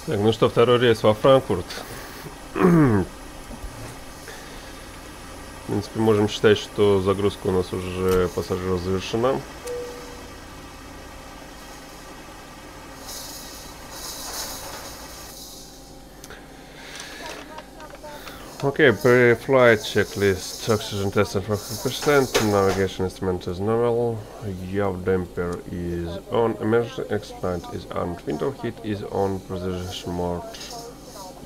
Так, ну что, второй рейс во Франкфурт. В принципе, можем считать, что загрузка у нас уже пассажиров завершена. Okay, pre-flight checklist. Oxygen test at 100%. Navigation instrument is normal. Yaw damper is on. Emergency exit is on. Window heat is on. Precision mode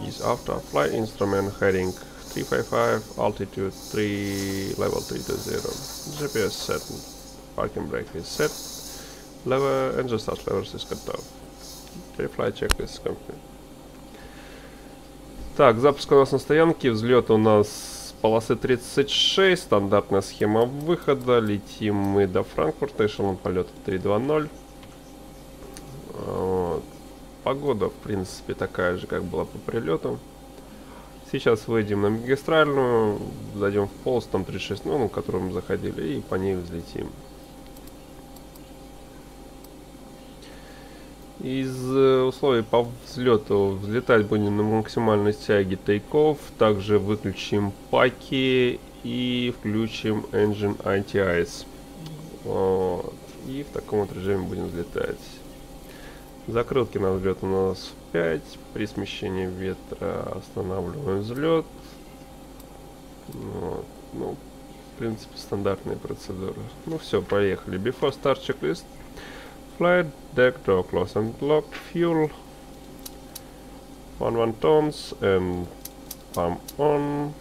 is after. Flight instrument heading 355. Altitude 3. Level 320. GPS set. Parking brake is set. Lever engine start levers is cut off. Pre-flight checklist is complete. Так, запуск у нас на стоянке, взлет у нас с полосы 36, стандартная схема выхода, летим мы до Франкфурта, эшелон полета 320. Вот. Погода, в принципе, такая же, как была по прилету. Сейчас выйдем на магистральную, зайдем в полосу, там 36, ну, на которую мы заходили, и по ней взлетим. Из условий по взлету взлетать будем на максимальной тяге take-off, также выключим паки и включим engine anti-ice. Вот. И в таком вот режиме будем взлетать. Закрылки на взлет у нас 5, при смещении ветра останавливаем взлет. Вот. Ну, в принципе, стандартные процедуры. Ну все, поехали. Before start checklist. Flight deck door closed and locked. Fuel 11 tons and pump on.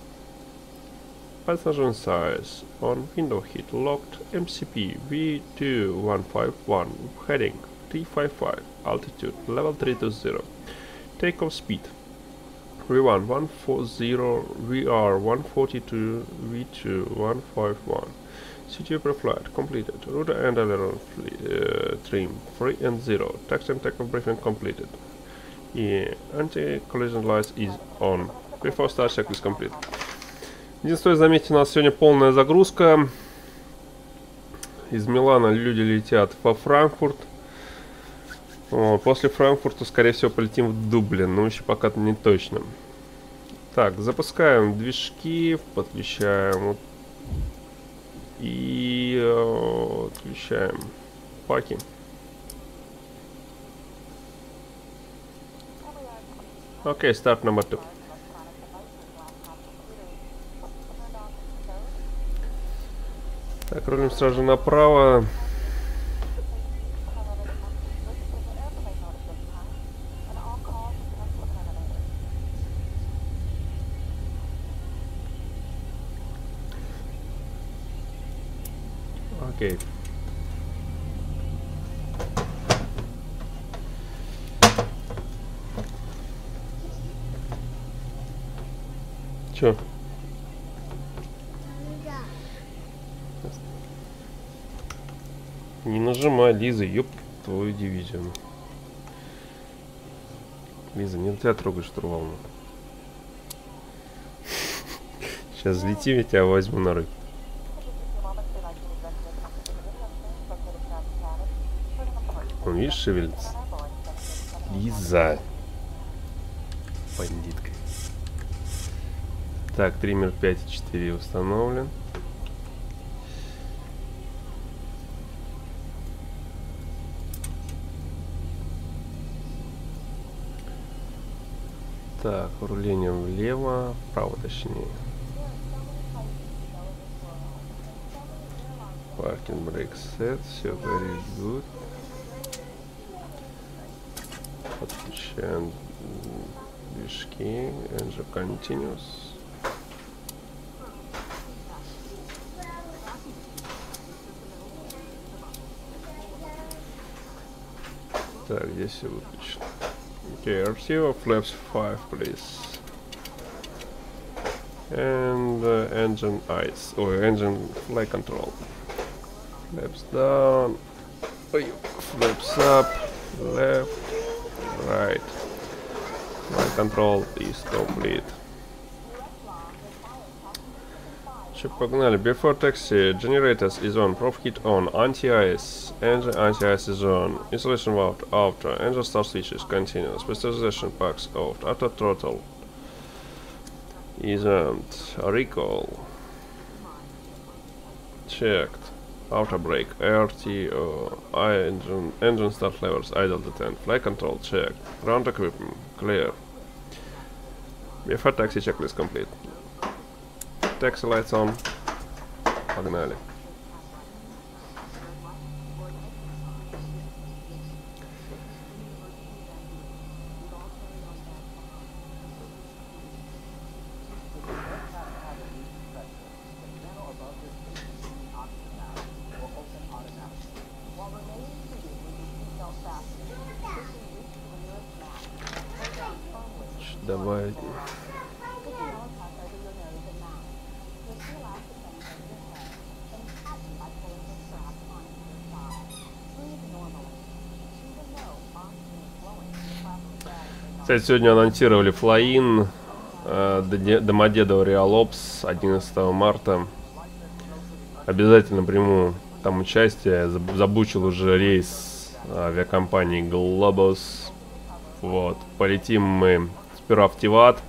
Passenger size on. Window heat locked. MCP V2151 heading 355. Altitude level 320. Takeoff speed V1 140. VR 142. V2 151. CTO pre-flight completed. Route and aileron trim 3 and 0. Taxi and takeoff briefing completed. Anti-collision lights is on. Before start check is complete. Единственное, заметьте, у нас сегодня полная загрузка. Из Милана люди летят во Франкфурт. После Франкфурта, скорее всего, полетим в Дублин, но еще пока не точно. Так, запускаем движки, подключаем и отключаем паки. Окей, старт номер 2. Так, рулим сразу направо. Окей. Чё? Не нажимай, Лиза, ёб твою дивизию. Лиза, нельзя трогать штурвал. Сейчас взлетим, я тебя возьму на руки. Он, видишь, шевелится. Лиза. Бандитка. Так, триммер 5.4 установлен. Так, руление влево, вправо точнее. Parking brake set, все very good. Подключаем движки, engine continuous. Так, здесь все выключено. Okay, RTO flaps 5, please. And engine ice, or engine flight control. Flaps down, flaps up, left, right. Flight control is complete. Че, погнали. Before taxi, generators is on, prop heat on, anti-ice, engine anti-ice is on, insulation valve after, engine start switches continuous, pressurization packs off, auto throttle is on, recall checked, auto brake, RTO, engine start levers, idle detent, flight control checked, ground equipment clear. Before taxi checklist complete. Taxi lights on. Погнали. Давай. Кстати, сегодня анонсировали флай-ин Домодедово Реалопс 11 марта. Обязательно приму там участие. Забучил уже рейс авиакомпании Globus. Вот. Полетим мы сперва в Тиват,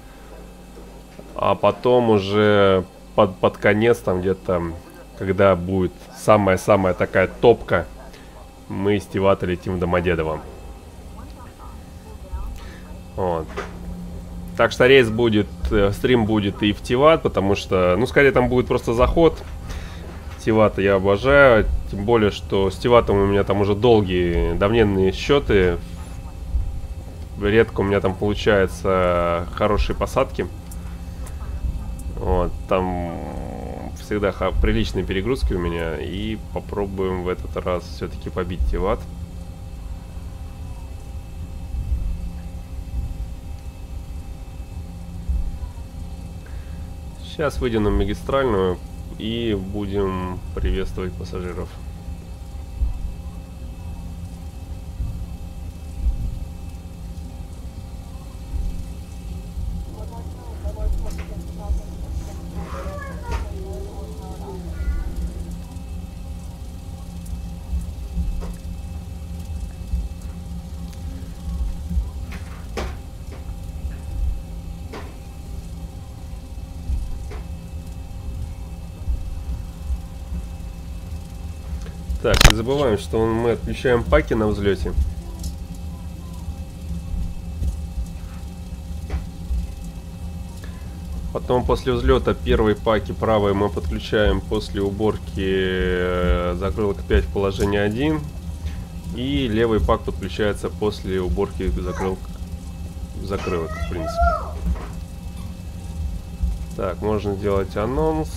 а потом уже под конец, там где-то, когда будет самая-самая такая топка, мы из Тивата летим в Домодедово. Вот. Так что рейс будет, стрим будет и в Тиват, потому что, ну, скорее там будет просто заход. Тивата я обожаю, тем более, что с Тиватом у меня там уже долгие, давненные счеты. Редко у меня там получаются хорошие посадки. Вот, там всегда приличные перегрузки у меня. И попробуем в этот раз все-таки побить Тиват. Сейчас выйдем на магистральную и будем приветствовать пассажиров. Так, не забываем, что мы отключаем паки на взлете. Потом после взлета первые паки правые мы подключаем после уборки закрылок 5 в положение 1. И левый пак подключается после уборки закрылок, в принципе. Так, можно сделать анонс.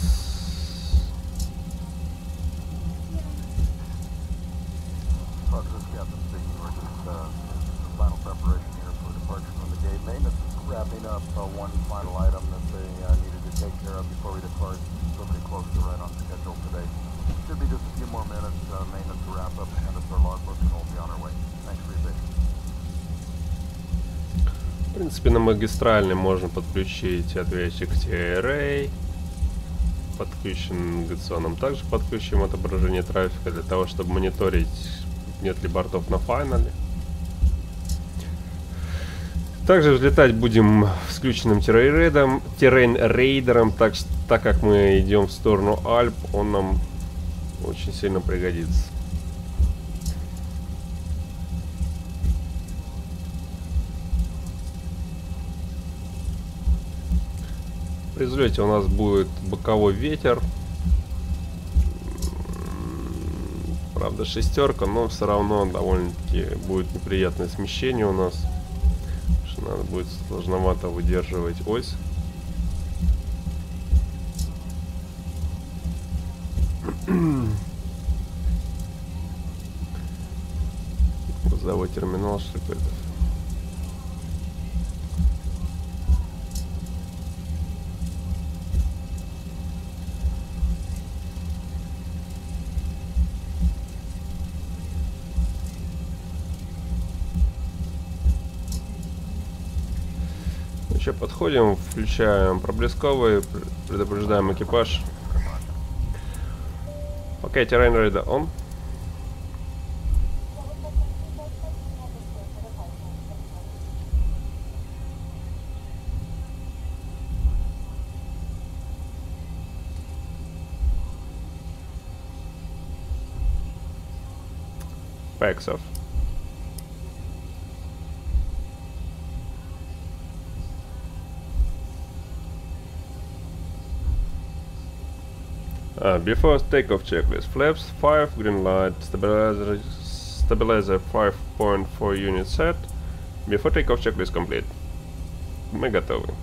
В принципе, на магистральной можно подключить ответчик TRA. Подключен навигационным. Также подключим отображение трафика для того, чтобы мониторить, нет ли бортов на файнале. Также взлетать будем с включенным террейн-рейдером, так как мы идем в сторону Альп, он нам очень сильно пригодится. При взлете у нас будет боковой ветер. Правда, шестерка, но все равно довольно-таки будет неприятное смещение у нас. Надо будет сложновато выдерживать ось. Грузовой терминал Шрипетов. Еще подходим, включаем проблесковые, предупреждаем экипаж. Okay, terrain radar on. Backs off. Before takeoff checklist, flaps 5, green light, stabilizer 5.4 unit set. Before takeoff checklist complete. Мы готовы.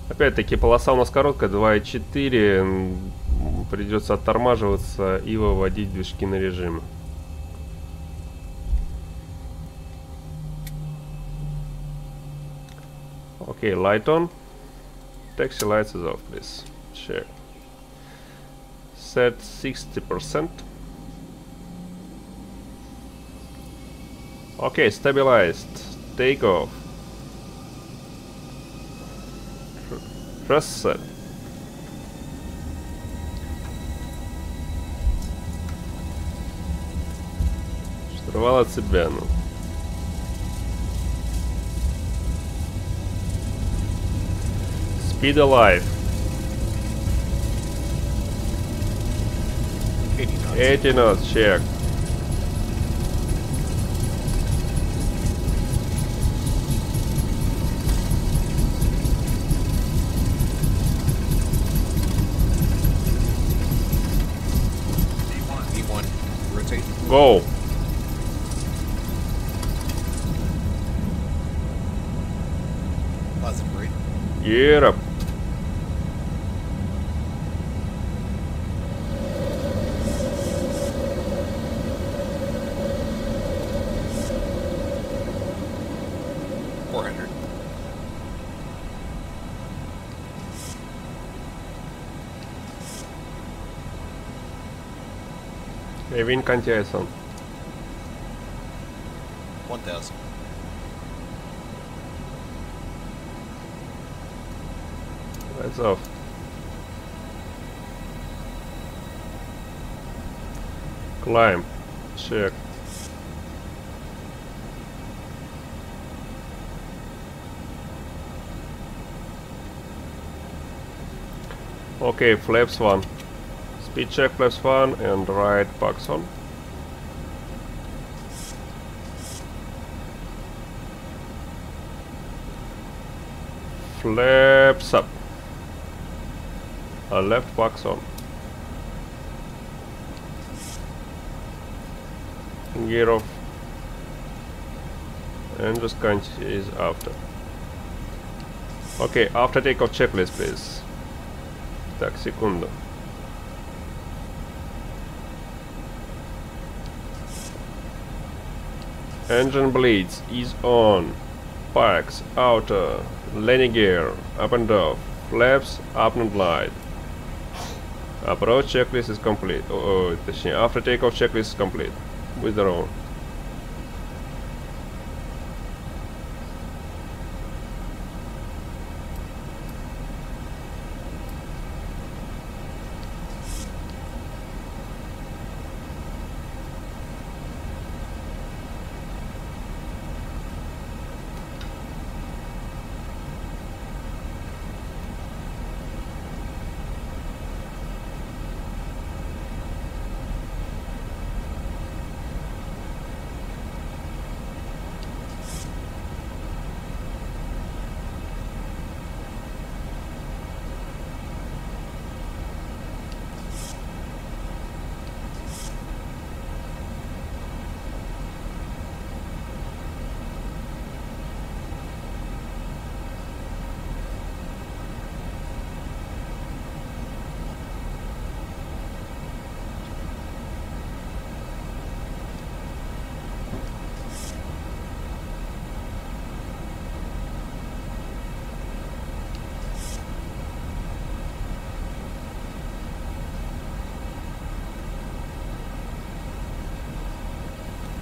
Опять-таки полоса у нас короткая, 2.4. Придется оттормаживаться и выводить движки на режим. Okay, light on. Taxi lights is off, please. Check. Set 60%. Okay, stabilized. Take off. Press set. Штурвал от себя, ну. Speed alive. 80 knots, check. V1, rotate. Go. Positive rate. Gear up. Wind anti-ice on. 1000. Lights off. Climb. Check. Okay, flaps 1. Speed check flaps 1 and right box on. Flaps up. Left box on. Gear off. And just is after. Okay, after takeoff checklist, please. Так, секунду. Engine bleeds is on. Parks, outer, landing gear, up and off, flaps, up and glide. Approach checklist is complete. Точнее, after takeoff checklist is complete. Withdraw.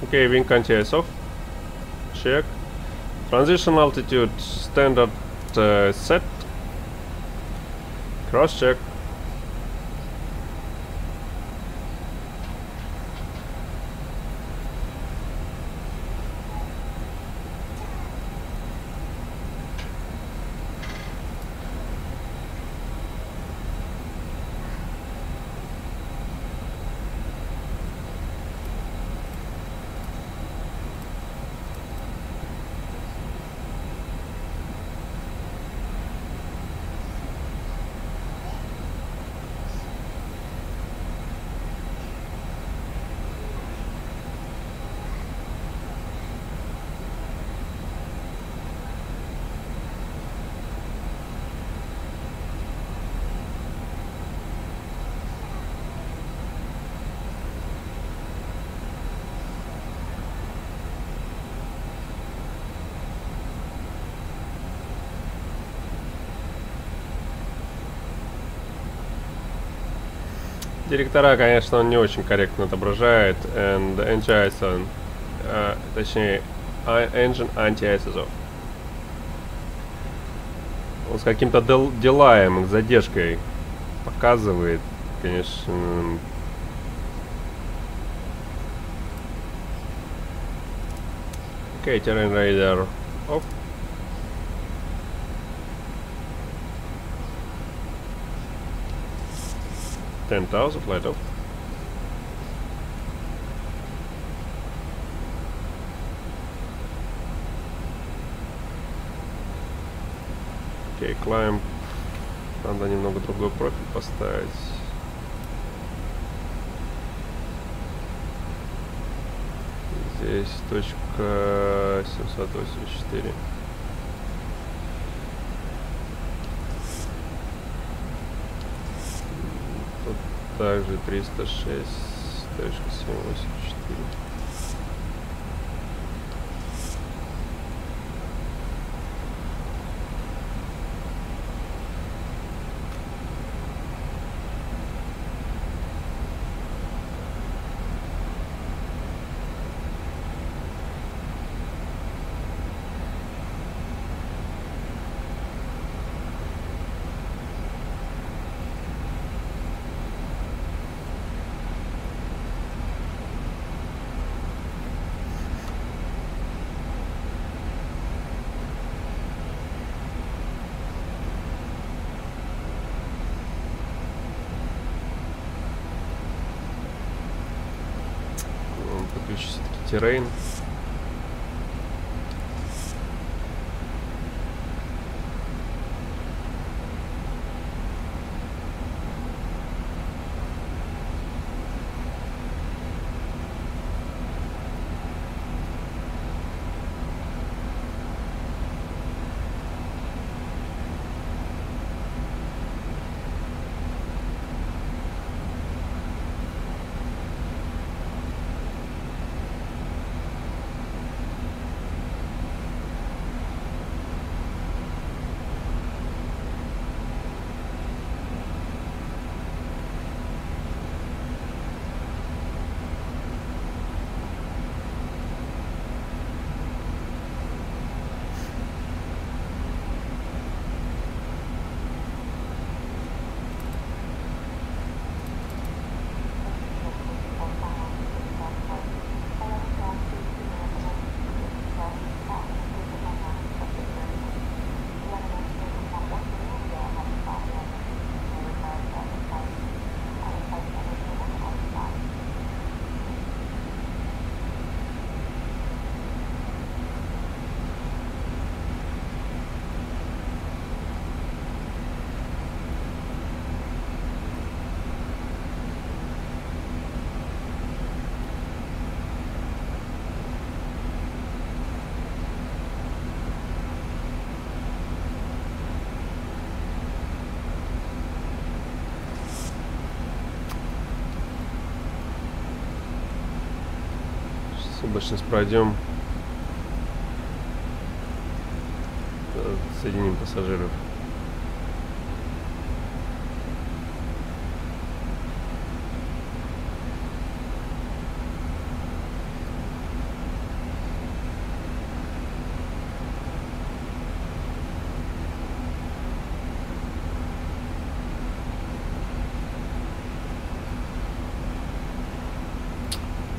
Okay, wing anti-ice off. Check. Transition altitude standard set. Cross check. Директора, конечно, он не очень корректно отображает, and anti-ISO, точнее, engine anti-ISO. Он с каким-то делаем, с задержкой показывает, конечно. Окей, terrain radar off. $10,000 light off. Окей, climb. Надо немного другой профиль поставить. Здесь точка 784. Тут также 306.784. Подключить все-таки террейн. Облачность пройдем. Соединим пассажиров.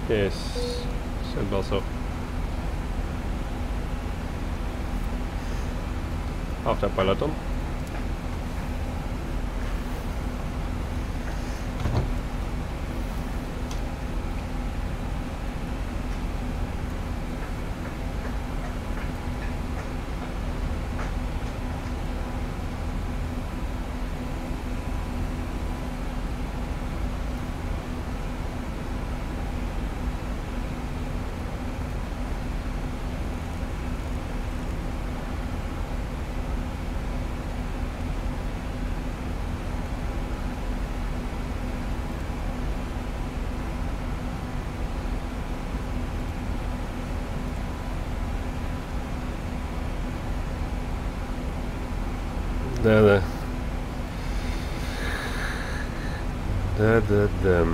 Yes. Also Autopilot on. Да. Да-да-да.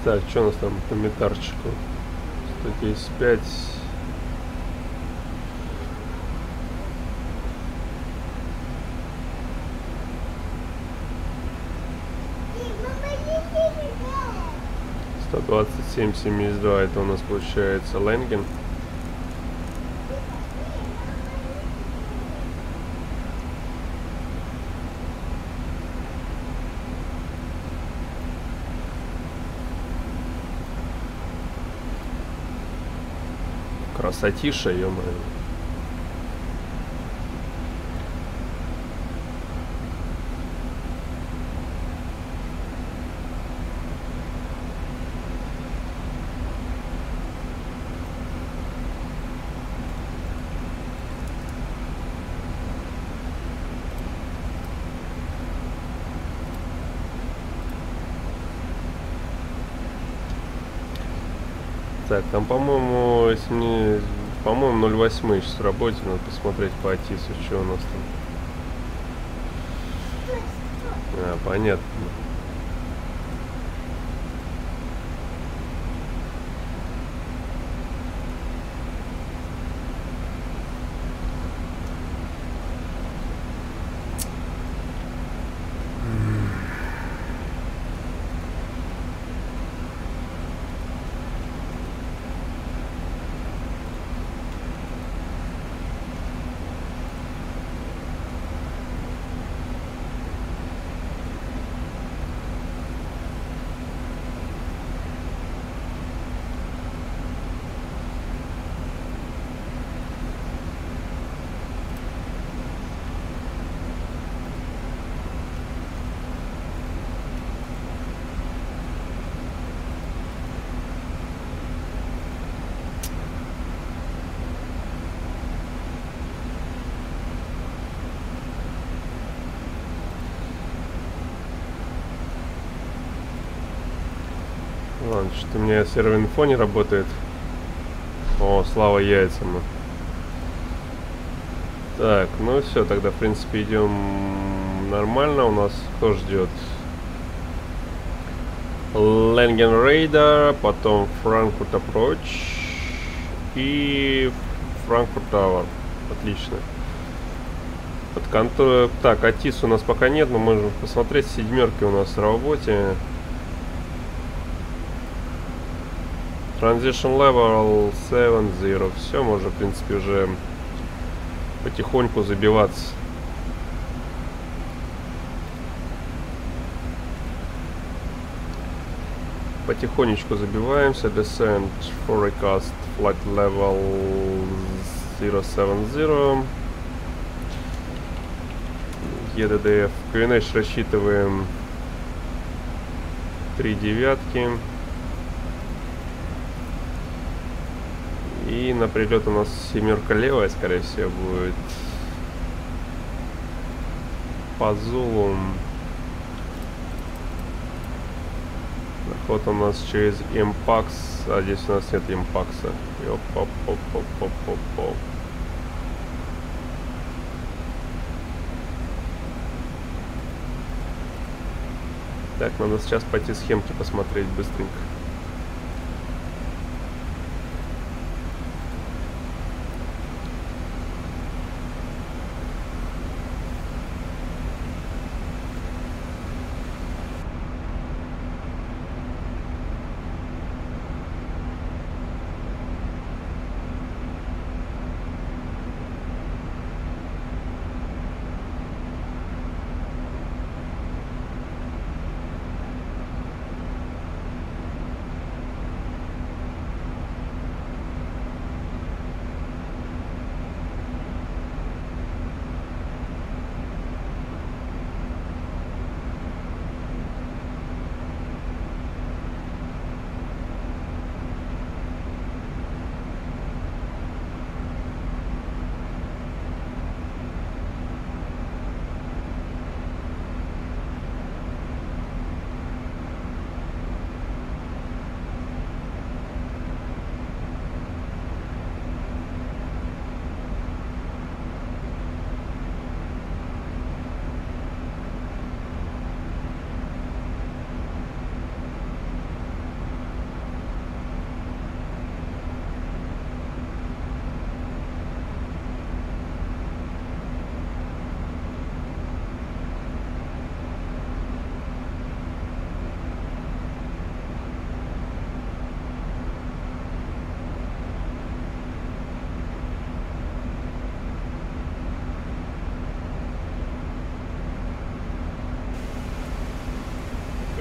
Так, что у нас там по метарчику? 110.5. $127.72. Это у нас получается Ленген. Красотиша, ё-моё. Так, там, по-моему, если мне... По-моему, 0.8 сейчас в работе. Надо посмотреть по Атису, что у нас там. А, понятно. Ладно, что-то у меня сервер инфо не работает. О, слава яйцам. Так, ну все, тогда, в принципе, идем нормально. У нас кто ждет? Ленген Рейдер, потом Frankfurt Approach и Frankfurt Tower. Отлично. Так, Атис у нас пока нет, но можем посмотреть. Седьмерки у нас в работе. Transition Level 7.0. Все, можно, в принципе, уже потихоньку забиваться. Потихонечку забиваемся. Descent Forecast Flight Level 070. EDDF. QNH рассчитываем 3 девятки. И на прилет у нас семерка левая, скорее всего, будет. По Зулу. Заход у нас через импакс. А здесь у нас нет импакса. Оп-оп-оп-оп-оп-оп. Так, надо сейчас пойти схемки посмотреть быстренько.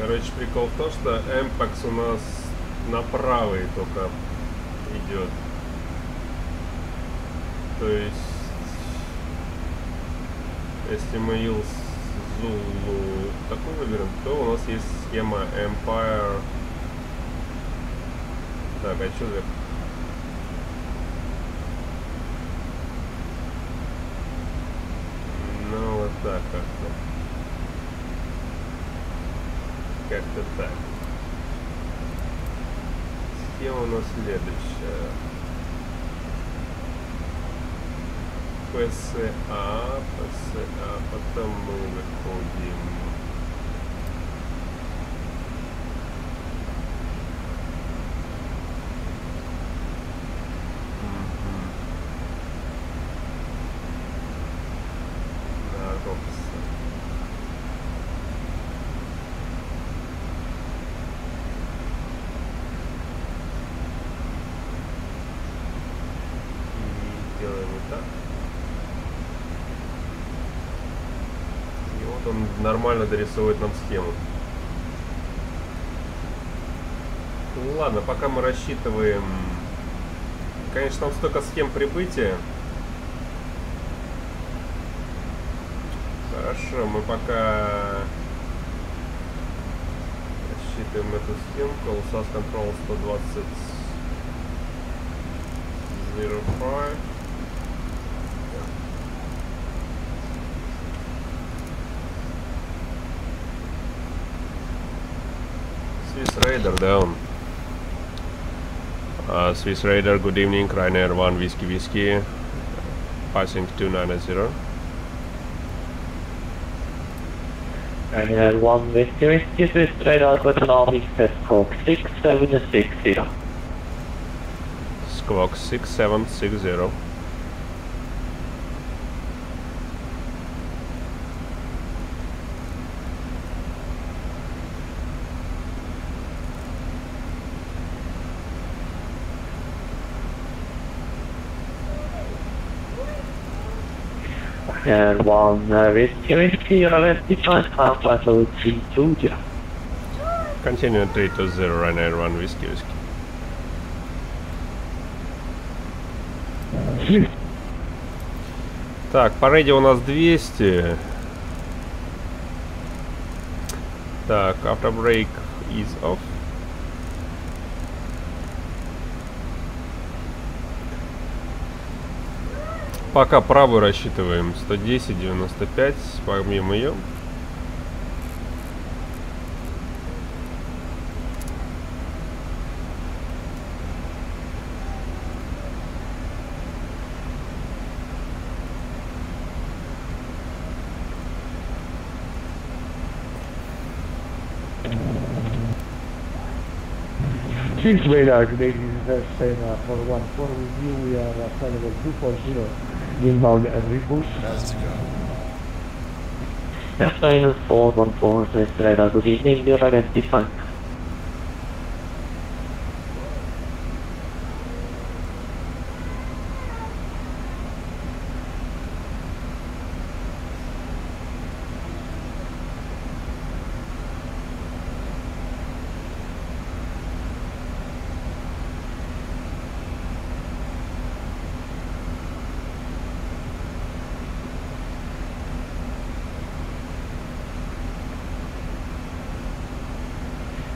Короче, прикол в том, что MPAX у нас на правый только идет. То есть, если мы Zulu такой выберем, то у нас есть схема Empire. Так, а что за... Ну, вот так как-то. Как-то так. Схема у нас следующая. PSA, потом мы выходим. На Робса. И делаем вот так. Он нормально дорисовывает нам схему. Ладно, пока мы рассчитываем... Конечно, там столько схем прибытия. Хорошо, мы пока рассчитываем эту схемку. SAS Control 120.05. Swiss Raider down. Swiss Raider, good evening. RYANAIR 1 Whiskey, passing 290. RYANAIR 1 Whiskey, Swiss Raider with an Army Squawk 6760. Squawk 6760. And 1 Whiskey, you're identified contact with 320. Continue 320, RYANAIR 1 Whiskey. Так, по радио у нас 200. Так, after break is off. Пока правую рассчитываем 110.95, помимо ее. Swiss Radar, ladies and gentlemen, for 1-4 review, we are available 240, inbound and reboot. That's to go. Final 414, Swiss Radar, good evening, you're identified.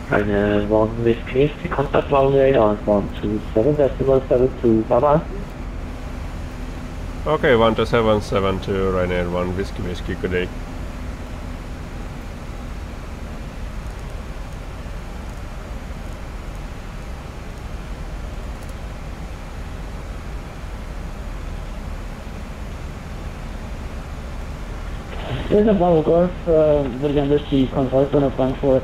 And 1 Whiskey, contact runway on 127.72, bye-bye. Okay, 12772, RYANAIR 1 Whiskey, good day. There's a Bravo Golf, Virginia Sea, control zone Frankfurt.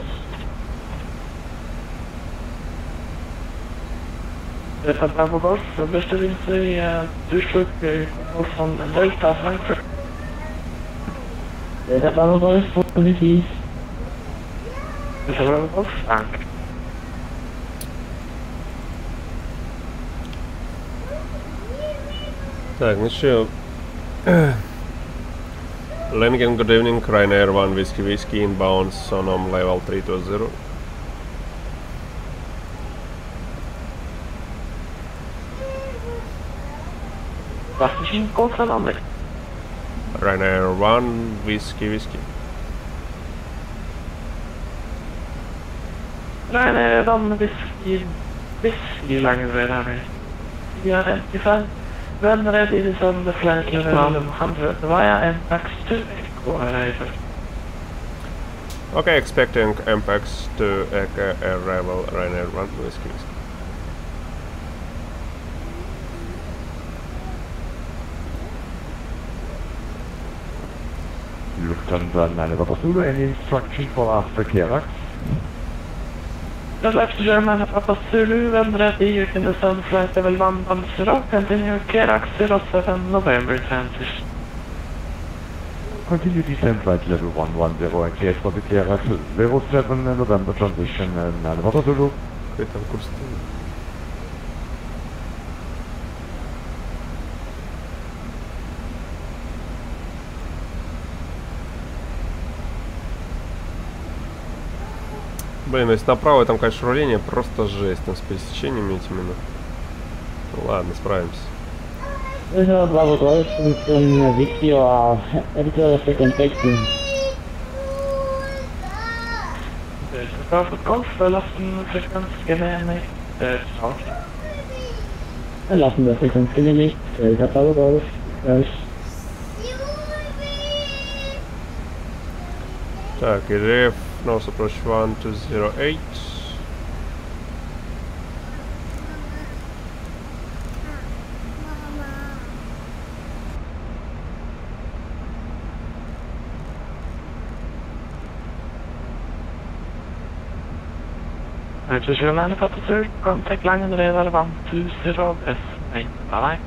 There's a Bravo Golf, bestelling the Duisburg von Delta Frankfurt. There's a Bravo Golf, for police. There's a Bravo Golf, Frank. Так, ну что, Lengen, good evening, RYANAIR 1 Whiskey inbound, Sonom level 320. Varsågod, konstnärlig. RYANAIR 1 Whiskey. RYANAIR 1 Whiskey längre där. Jag är ungefär. When ready is on the flight level 100 via MPAX to Echo arrival. Okay, expecting MPAX to Echo arrival, RYANAIR 1 Whiskey. Lufthansa 9 Zulu, any instruction for after clearance? Left German Papa Zulu, when ready you can descend flight level 110, continue clearance 07 November transition. Continue descent flight level 110 and clear for the clearance 07 November transition and 9 Zulu. Блин, если направо, там, конечно, руление просто жесть, там с пересечениями этими. Ну ладно, справимся. Bravo Golf Richtung Victor, Editor Second Section. Bravo Golf, verlassen Frequenz genehmigt. Ciao. Verlassen wir Frequenz genehmigt. Bravo Golf. Так, EDDF, nose approach 1208. German Papa Zulu, contact line and radar 120 S8. Bye.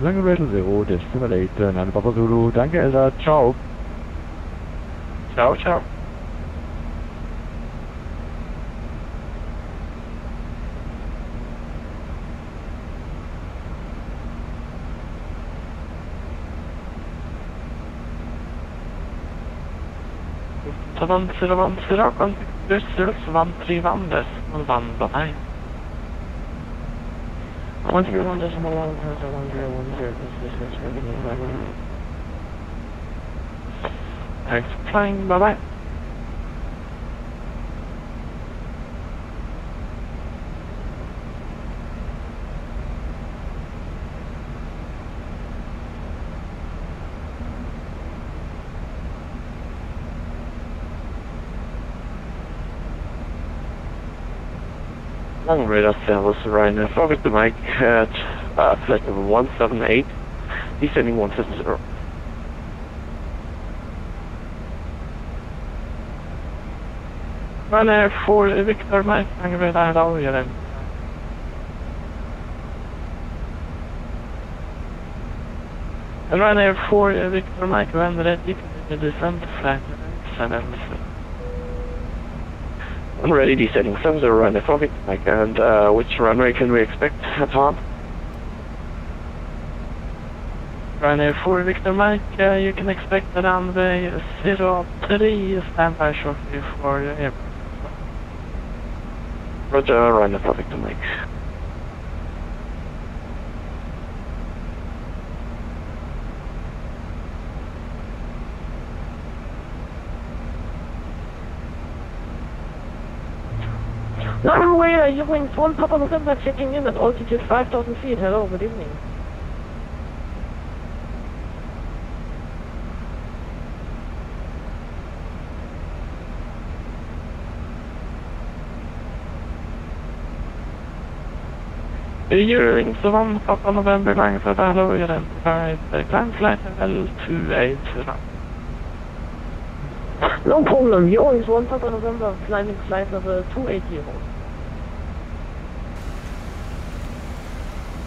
Lange Rattle 0, Destimulator, 9 Papa Zulu, danke Elsa, ciao. Ciao, ciao. Seven zero, contact 131 decimal 1 bye. 131 decimal 1010. Thanks for flying, bye bye. Long radar service RYANAIR, forward to Mike at flight level 178, descending 170. RYANAIR 4 Victor Mike, long radar down here. And RYANAIR 4 Victor Mike, when ready to descend flight level 7. I'm ready descending 70 RYANAIR 4 Victor Mike, and which runway can we expect at top? RYANAIR 4 Victor Mike, you can expect the runway 03, stand by shortly for your airport. Roger, RYANAIR 4 Victor Mike. Runway, Wings 1 Papa November checking in at altitude 5,000 feet. Hello, good evening. Wings 1 Papa November, line for hello, you identified the climb flight level 280. No problem, Wings 1 Papa November, climbing flight level 280.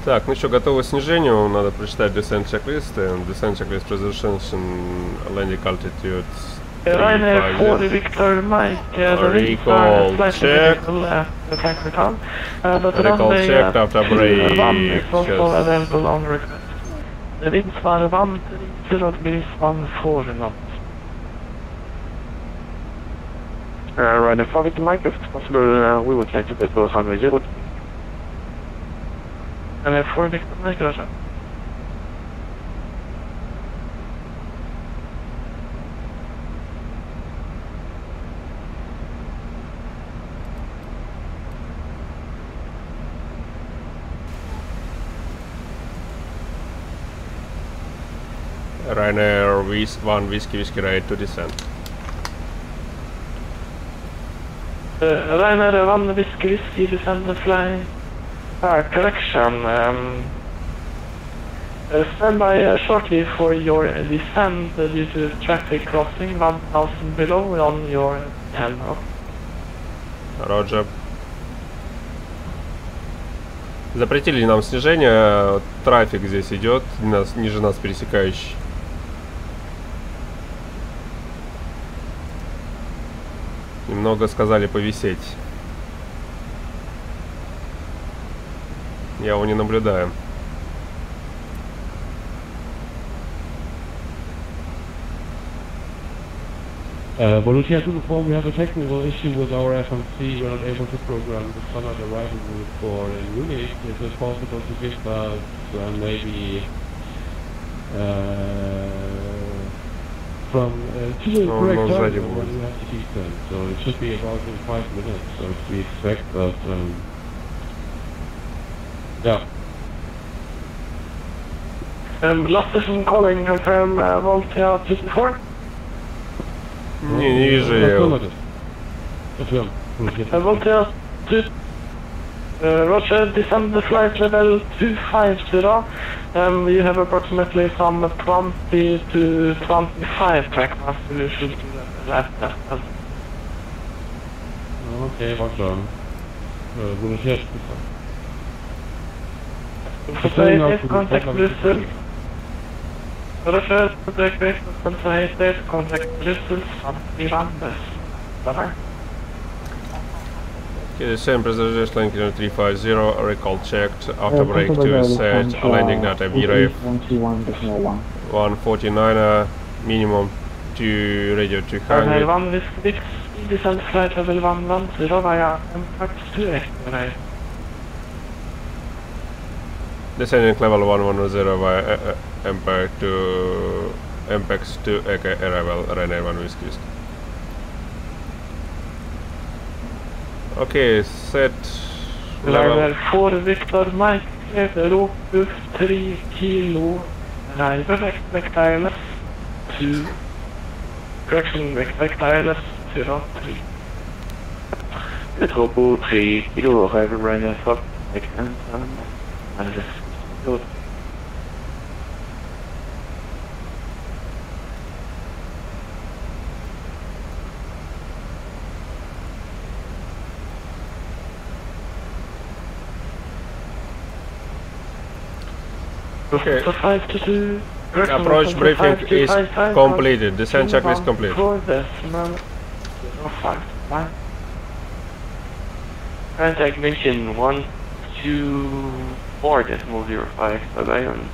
Так, ну что, готово к снижению, надо прочитать descent checklist. Descent checklist resolution, landing altitude RYANAIR 4 Victor Mike, recall check. But Recall checked after break. is also available on request. the winds were 130 degrees 14 knots. Right, if it's Mike, if it's possible, we would like to get those 100. And for Victor Mike, Russia. RYANAIR 1 Whiskey ready to descend. RYANAIR 1 Whiskey descend and fly. Correction. Stand by shortly for your descent due to traffic crossing 1000 below on your channel. Роджер. Запретили нам снижение, трафик здесь идет, ниже нас пересекающий. Немного сказали повисеть. Я его не наблюдаю. Volunteer to the form, we have a technical issue with our FMC. We're not able to program the standard arrival route for Munich. Is it possible to give us maybe from to the correct time when we have to descend? So it should be about in 5 minutes. So if we expect that, yeah. Last station calling confirm Volunteer 54. Не вижу я его. Volunteer 2. Roger, descend the flight level 250. You have approximately from 20 to 25 track master. You should do that. Okay, Roger. Volunteer 2. Contact Brüssel. Roger, contact Brüssel from Miranda. Bye-bye. Okay, same preservation link 350, recall checked, after break to set, landing data VRAF 149, minimum to radio 200. 1 Whiskey, descent flight level 110 via MPAX 2 right. Descending level 110 via MPAX to MPAX 2 arrival, RYANAIR 1 Whiskey. Okay, set level 4 Victor Mike, Ropus 3 kilo, driver expect ILS 2, correction expect ILS 03. Ropus 3 kilo, driver RYANAIR sub, and ILS 2. Okay. Approach Approach briefing is completed. Descent checklist complete. Contact mission 124.05. Bye-bye and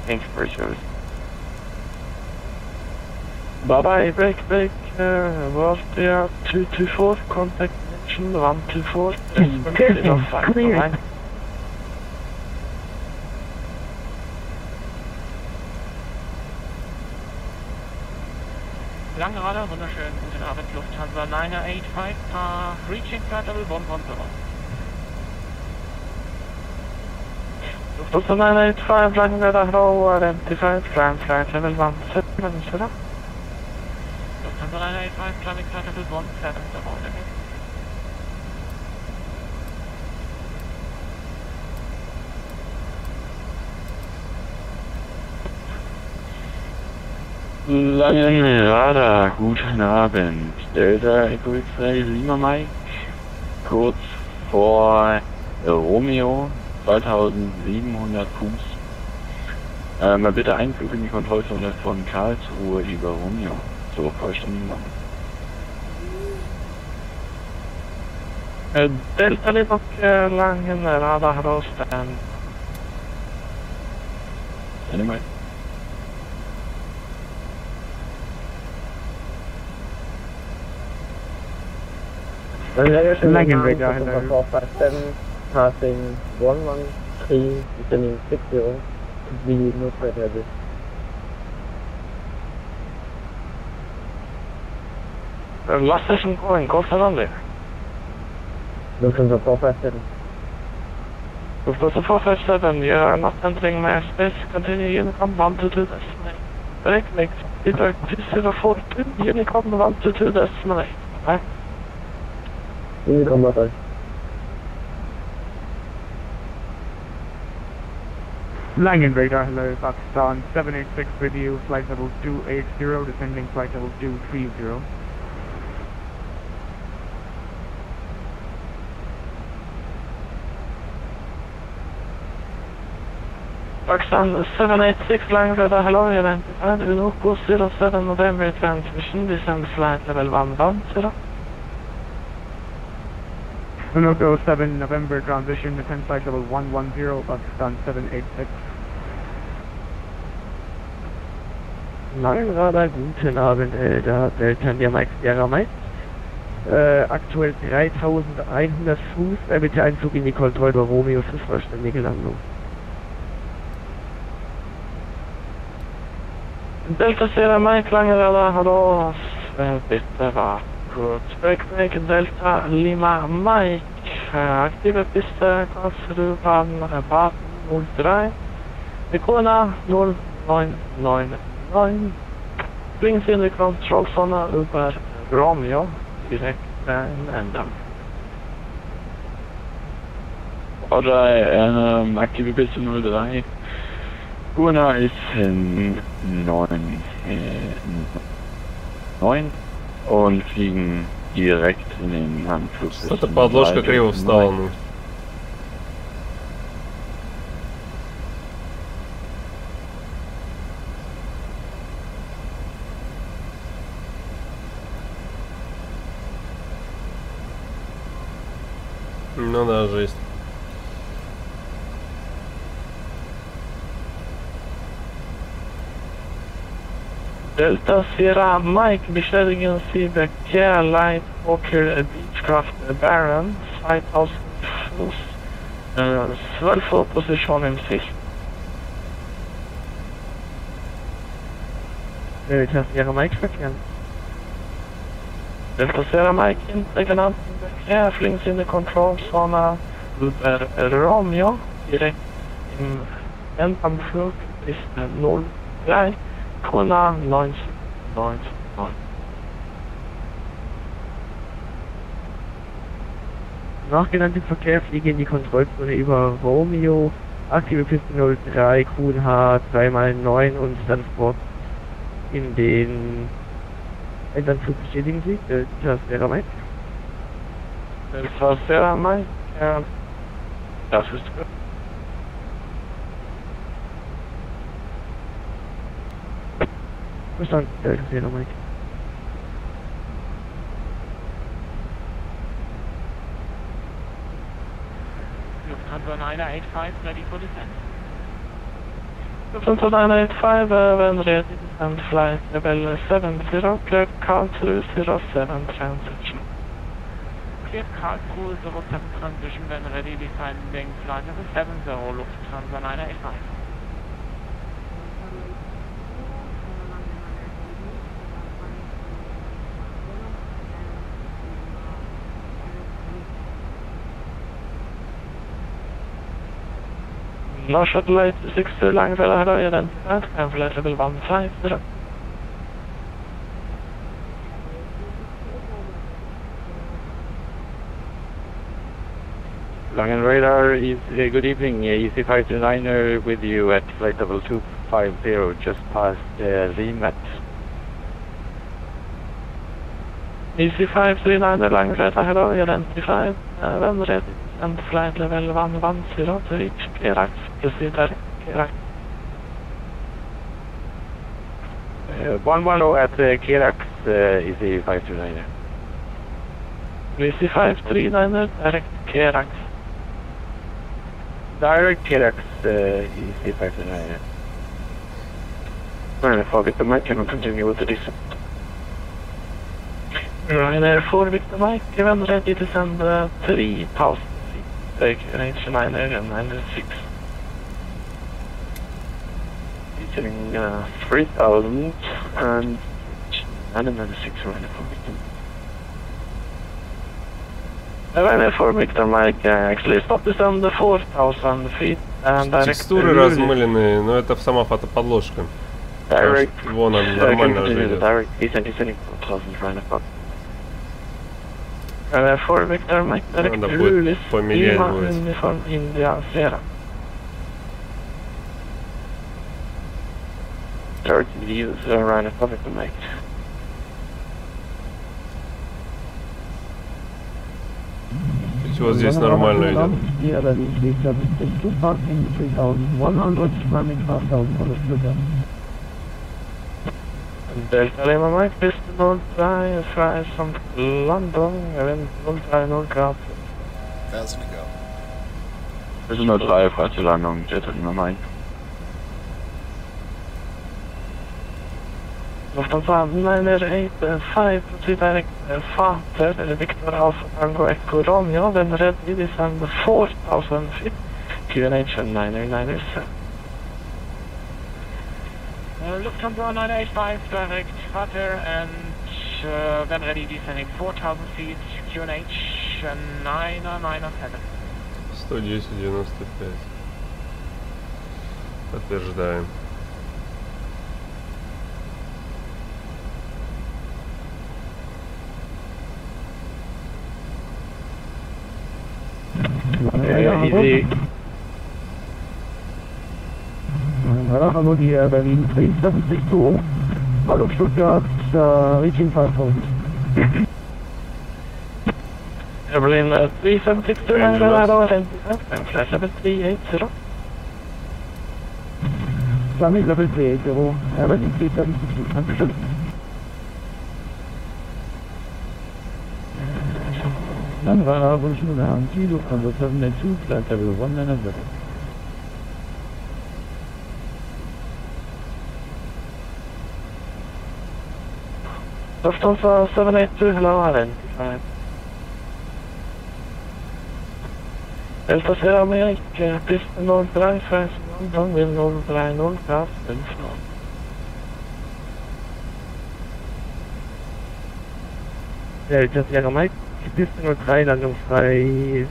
thanks for showing. Bye-bye, break. Was there 224, contact mission 124. Clear. Langrada, wunderschön, guten Abend, Lufthansa 985, reaching flight level 110. Lufthansa 985, Langrada, hello, identified, climb flight level 17, Lufthansa 985, climbing flight level 17, Langrada, guten Abend. Delta Echo X-Ray, Lima Mike, kurz vor Romeo, 2700 Fuß. Bitte Einflug in die Kontrollzone von Karlsruhe über Romeo. So, vollständigen. Delta Lima Langrada, hello, stand. Anyway. Landing radar, hello. 457, passing 113, descending 60, to be notified at this. Last session going, go for London. Lufthansa 457. Lufthansa 457, you are not entering my space, continue Unicom 122 destination. Break mix, either 2042, Unicom 122 destination. Okay? Unicom, bye. Langen radar, hello, Pakistan 786 with you, flight level 280, descending flight level 230. Pakistan 786 Langen radar, hello, identified, Unoco 07 November transmission, descend flight level 110. Unoco 7 November transition, descend flight level 110, Pakistan 786. Langen radar, guten Abend, da Delta Mike Sierra Mike. Aktuell 3100 Fuß, bitte Einzug in die Kontrolle über Romeo für vollständige Landung. Delta Sierra Mike Langen radar, hallo, bitte var break Delta Lima Mike, aktive piste, Karlsruhe, Rabatt 03, Ikona 0999, brings in the control zone über Romeo, direkt ända. Oder aktive piste 03. Ikona ist 9 und fliegen direkt in den Anflug. Что-то подложка криво встала. Ну да, жесть. Delta Sierra Mike, bestätigen Sie Verkehr Light Walker Beechcraft Baron 2000 Fuß, 12 Position im Sicht. Delta Sierra Mike verkehren. Delta Sierra Mike in der genannten Verkehr, fliegen Sie in der Kontrollzone über Romeo, direkt im Endanflug ist 03. Kona 999. Nachgenannten Verkehr fliege in die Kontrollzone über Romeo, aktive Piste 03, QNH 3x9 und Transport in den Endanflug bestätigen Sie, Delta Sierra Mike. Delta Sierra Mike, das ist gut. Verstanden, Delta Sierra Mike. Lufthansa 985 ready for descent. Lufthansa 985 when ready to descend flight level 70, clear Karlsruhe 07 transition. Clear Karlsruhe 07 transition when ready descending flight level 70, Lufthansa 985. No satellite 60 Langen radar identified and flight level 150. Langen radar is good evening, EC539 with you at flight level 250, just past ZIbo. EC539 Langen radar, hello, identified, when ready and flight level 110 to reach Kerax, proceed direct Kerax. 110 at Kerax, EC539. EC539 direct Kerax. Direct Kerax, EC539. Well, if I get the mic, can continue with the descent. RYANAIR 4 Victor Mike, given ready to send 3,000 feet, take RYANAIR and 96. Reaching 3,000 and 96 right for Victor. RYANAIR 4 Victor Mike, actually stop to send 4,000 feet and direct. Текстуры размыленные, но это сама фотоподложка. Direct. Вон он нормально уже идет. Direct, he's sending 4,000 right about. RYANAIR 4 Victor Mike, direct Надо release, будет померять будет. uniform India Sierra. Direct views RYANAIR 4 Victor Mike. Все здесь нормально идет. Delta Lima Mike, pistol 03, fly from London, wind 03, 0 grad. 1,000 to go. This is not live, but too long, jet in my mind. Lufthansa 985, proceed direct Father, Victor Alpha Tango Echo Romeo, then ready descend 4,000 feet, QNH and 997. Lufthansa 985 direct Father and then ready descending 4,000 feet, QNH 997. 110.95. Подтверждаем. Easy. Berlin 372, out of Stuttgart, reaching 5,000. Berlin 372, and flight level 380. Summit level 380, Berlin 372. Dann war er wohl schon an Kilo von der 782, flight level 197. Lufthansa 782, hello, identified. Delta Sierra America, pistol 03, fast London, wind 03, 0 grad, 5 knots. Delta Sierra Mike, pistol 03, landung frei.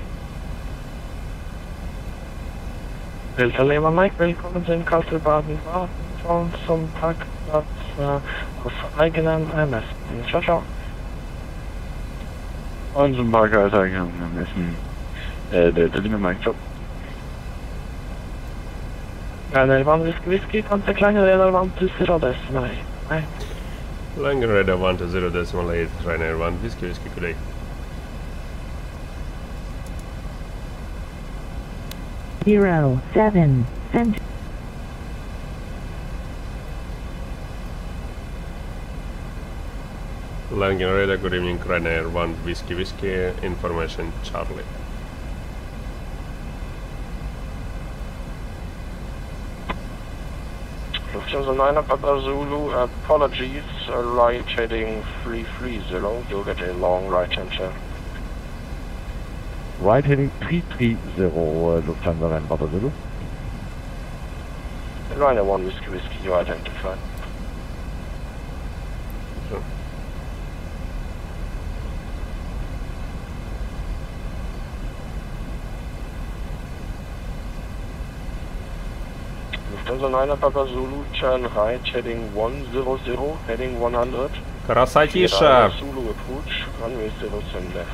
Delta Lima Mike, willkommen in Kassel-Baden-Baden, schauen zum Parkplatz auf eigenen MS. Ciao, ciao. Und zum Parker ist eigentlich der Limit Mike Job. RYANAIR 1 Whiskey, contact line radar 1 to 0 decimal 8. Line radar 1 to 0.8, RYANAIR 1, Whiskey Quebec. 07 cent. Line radar, good evening, RYANAIR 1, Whiskey, information Charlie. Lufthansa 9 Papa Zulu, apologies, right heading 330, you'll get a long right hand turn. Right heading 330, Lufthansa 9 Papa Zulu. RYANAIR 1 Whiskey, you identified. Sure. Lufthansa 9 Papa Zulu, turn right heading 100, heading 100. Красотища! Zulu approach, runway 07 left.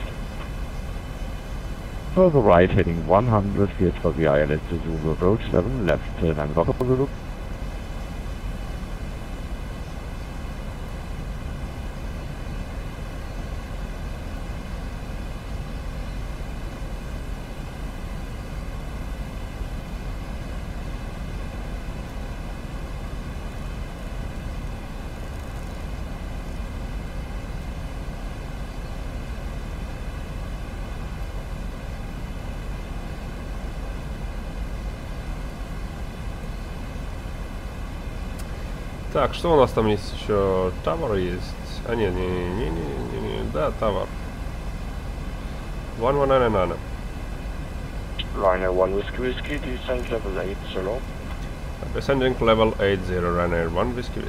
Further right heading 100, cleared for the ILS to Zulu approach 7 left, 9 Papa Zulu. Так, что у нас там есть еще? Tower есть. А нет, да, товар. 1199. Ryanair 1 Whiskey, descent level 80. Descending level 80, Ryanair 1 Whiskey.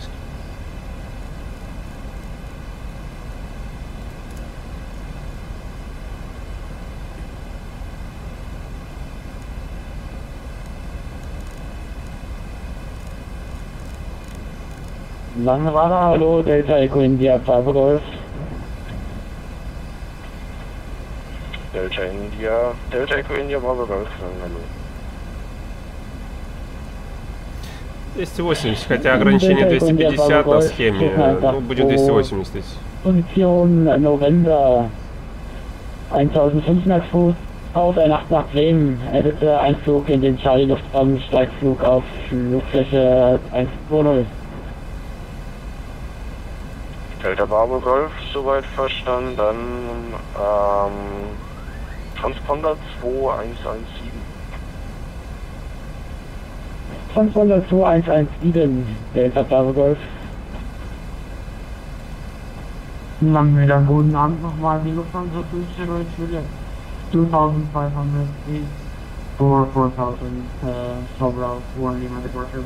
Langradar, hallo, Delta Echo India, Bravo Golf. Delta Echo India, Bravo Golf, hallo. 280, хотя ограничение 250 на схеме, ну будет 280 здесь. Position November 1500 Fuß, Auseinnacht nach Bremen. Bitte Einflug in den Charlie Luftraum, Steigflug auf Flugfläche 120. Delta Bravo Golf, soweit verstanden. Dann Transponder 2117. Transponder 2117, Delta Bravo Golf. Lang wieder guten Abend nochmal, die Lufthansa 2500 feet for 4000 hover out for Lima departure.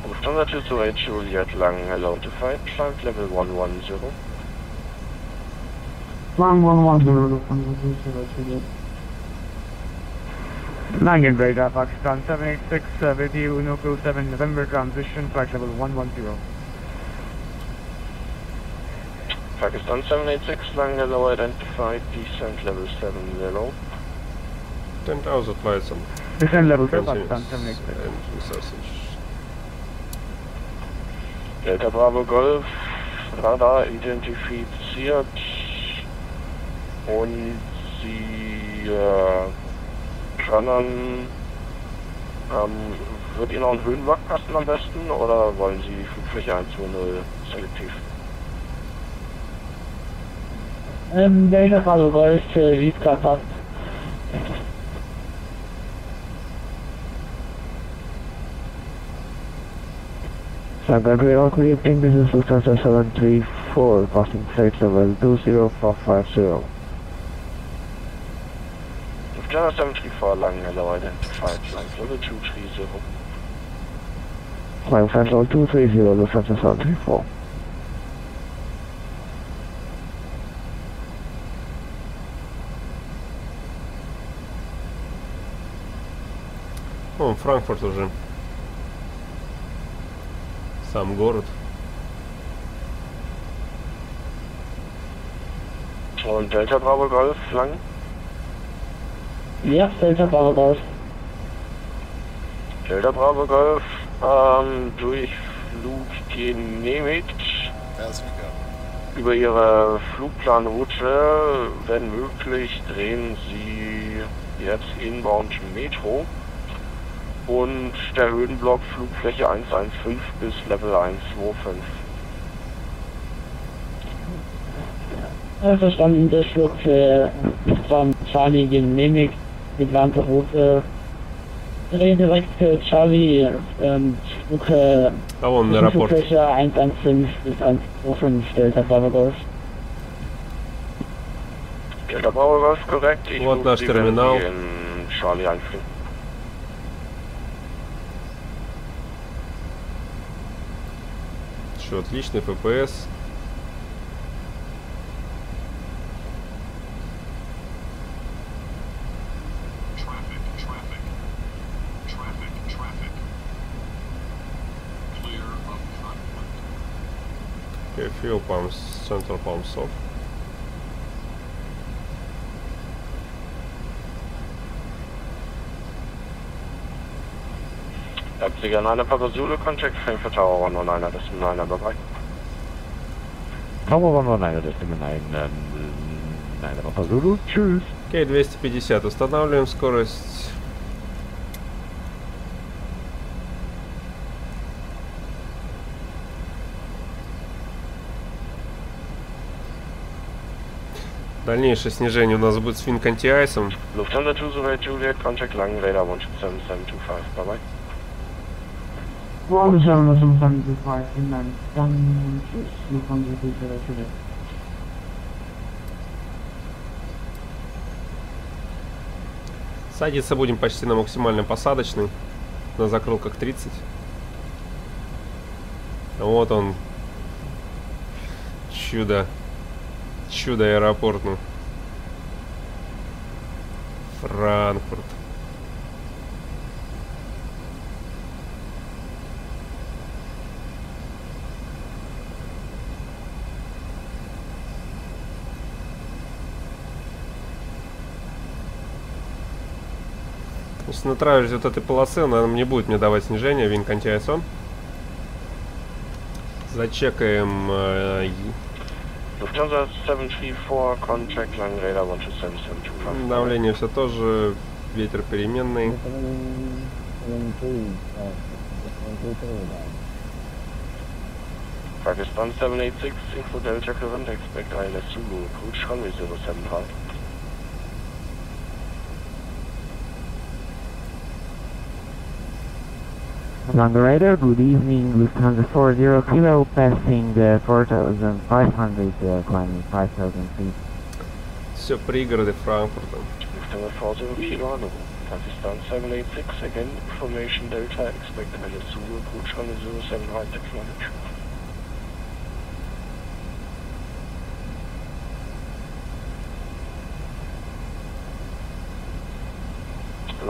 Lufthansa 28 Juliet Lang, hello to flight level 110. Lang 110, Lufthansa 28 Juliet. Langen radar, Pakistan 786 with you, Uno 7 November transition, flight level 110. Pakistan 786 Lang, hello, identified, descent level 70. 10,000 flights on Descent level 2, Pakistan 786. engine sausage. Delta Bravo Golf, Radar identifiziert und Sie können, wird Ihnen auch ein Höhenwagkasten am besten oder wollen Sie die Flugfläche 120 selektiv? Delta Bravo Golf, wie es gerade passt. Good evening, this is Lufthansa 734, passing flight level 20450. Lufthansa 734 Lang, hello, identified, flight level 230. Flying flight level 230, Lufthansa 734. О, Франкфурт уже. Сам город. Und Delta Bravo Golf Lang? Ja, Delta Bravo Golf. Delta Bravo Golf, Durchflug genehmigt. As we go. Über Ihre Flugplanroute, wenn möglich, drehen Sie jetzt inbound Metro und der Höhenblock Flugfläche 115 bis Level 125. Verstanden, der Flug von Charlie genehmigt, geplante Route. Drehen direkt für Charlie, Flugfläche 115 bis 125, Delta Bravo Golf. Delta Bravo Golf, korrekt. Ich Вот наш rufe Sie, wenn терминал. Sie in Charlie einfliegen. Что, отличный ФПС. Okay, fuel pumps, central pumps off. Leipziger 9 Papa Zulu, Contact Frame for Tower 109, das ist 9er bereit. Tower 109, das ist 9, Papa Zulu, tschüss. Окей, 250, устанавливаем скорость. Дальнейшее снижение у нас будет с Wing Anti-Ice. Lufthansa 208 Juliet, Contact Lang, Radar 17725, bye bye. Садиться будем почти на максимально посадочный. На закрылках 30. Вот он. Чудо. Чудо аэропортный. Франкфурт. Если на траверзе вот этой полосы, она не будет мне давать снижение. Wind continues on. Зачекаем. Давление все тоже. Ветер переменный. Pakistan 786, info Delta current, expect ILS Zulu, approach runway 075. Radar, good evening, Lufthansa 40 Kilo, passing 4,500, climbing 5,000 feet. Все пригороды Франкфурта. Lufthansa 40 Kilo, Pakistan 786, again, information Delta, expect ILS Zulu, approach runway 075, acknowledge.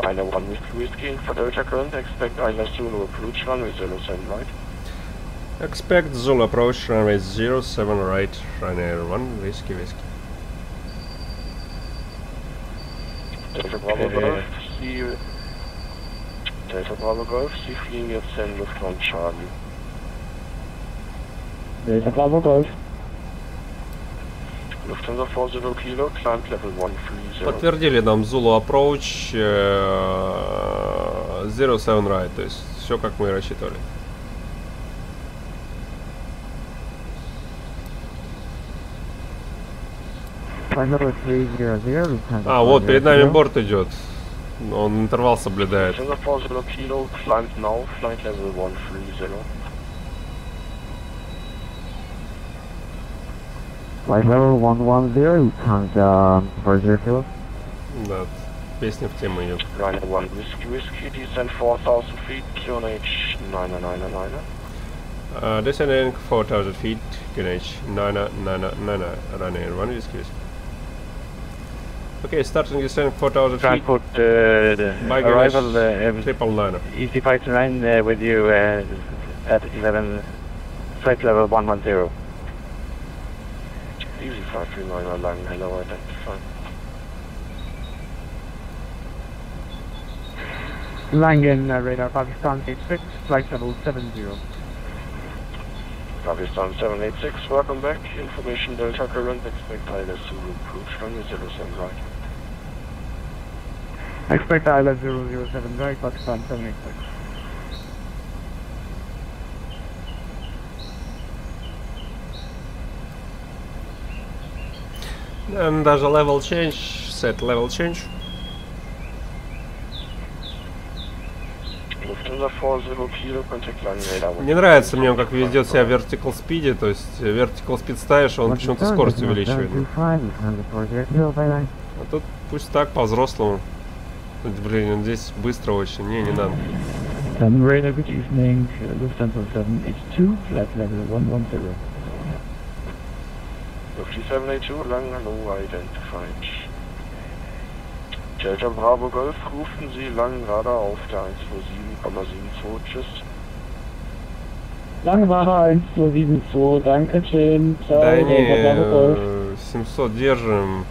Liner 1 whiskey for Delta current, expect ILS Zulu approach runway 07 right. Expect Zulu approach runway 07 right, RYANAIR 1, whiskey. Delta Bravo Golf, Delta Bravo Golf, Sie fliegen jetzt in Lufthansa Charlie. Delta Bravo Golf. Lufthansa 40 Kilo, climb level 130. Подтвердили нам Zulu approach 07 right, то есть все как мы и рассчитывали. А, вот перед нами борт идет. Он интервал соблюдает. Lufthansa 40 Kilo, climb now, flight level 130. Flight level 110, Lufthansa 40 Kilo. Да, песня в тему идет. Liner 1 whiskey, descend 4,000 feet, QNH 9999. Descending 4,000 feet, QNH 9999, RYANAIR 1 whiskey. Okay, starting descent 4,000 feet. Frankfurt, By arrival, triple liner. EC529 with you at 11, flight level 110. Easy 539 Lang, hello, identify. Langen, radar Pakistan 86, flight level 70. Pakistan 786, welcome back. Information Delta current, expect ILS Zulu approach runway 07 right. Expect ILS 007 right, Pakistan 786. And даже level change, set level change. Lufthansa 40 Kilo, contact line radar. Не нравится мне, как ведет себя в vertical speed, то есть vertical speed ставишь, он почему-то скорость увеличивает. А тут пусть так, по-взрослому. Блин, здесь быстро очень, не надо. Radar, good evening, Lufthansa 782, flight level 110. Lufthansa 782, Lang, hello, identified. Delta Bravo Golf, rufen Sie Lang Radar auf der 127,72, tschüss. Lang Radar 1272, danke schön, ciao, Delta Bravo Golf. 700 держим.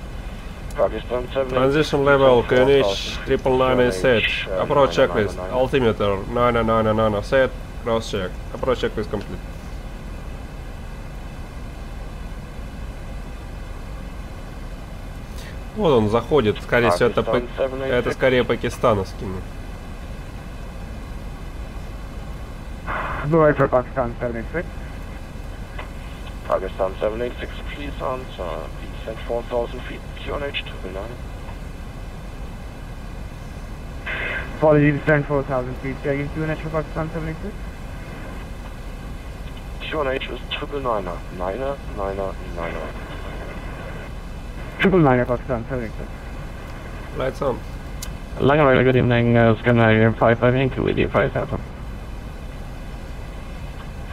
Pakistan 786. Transition level, QNH 999 set. Approach checklist, altimeter 9999 set, cross check. Approach checklist complete. Вот он заходит, скорее всего, это скорее пакистановский. Blue for Pakistan 786. Pakistan 786, please answer. Descent 4,000 feet, QNH 209. Apologies, descend 4,000 feet, taking QNH for Pakistan 786. QNH is 999er, 999er. 999er, Pakistan, 786. Lights on. LIML, good evening, Scandinavian 55 Yankee with you, 5000.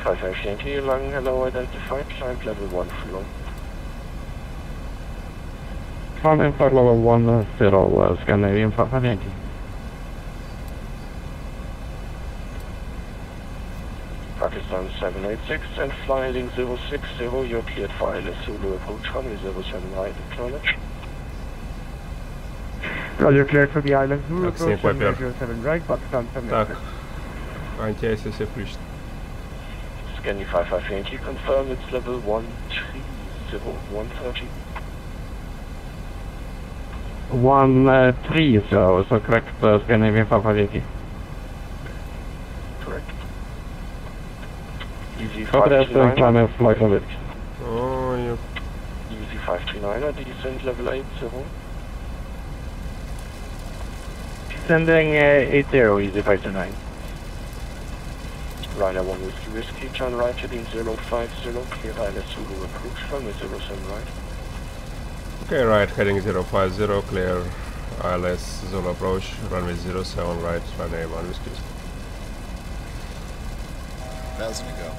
55 Yankee, Lang, hello, identified, climb level 1 flow. Climbing flight level 10, Scandinavian 55 Yankee. Pakistan 786 and fly heading 060, you're cleared for ILS Zulu approach runway 07 right, acknowledge. Roger, cleared for the island. Zulu Так, approach снег попер. 7 right, Pakistan 786. Так, антиайси все включены. Scanny 55 Yankee, confirm it's level 130, 130. 130, so correct, Scandinavian 55 Yankee. Correct. Easy Copy that, climbing flight level. Oh, yeah. Easy 539er, descent level 80. Descending 80, easy 529. Ryanair 1 Whiskey, turn right heading 050, clear ILS Zulu approach, runway 07 right. Okay, right, heading 050, clear ILS Zulu approach, runway 07 right, Ryanair 1 Whiskey. 1000 to go.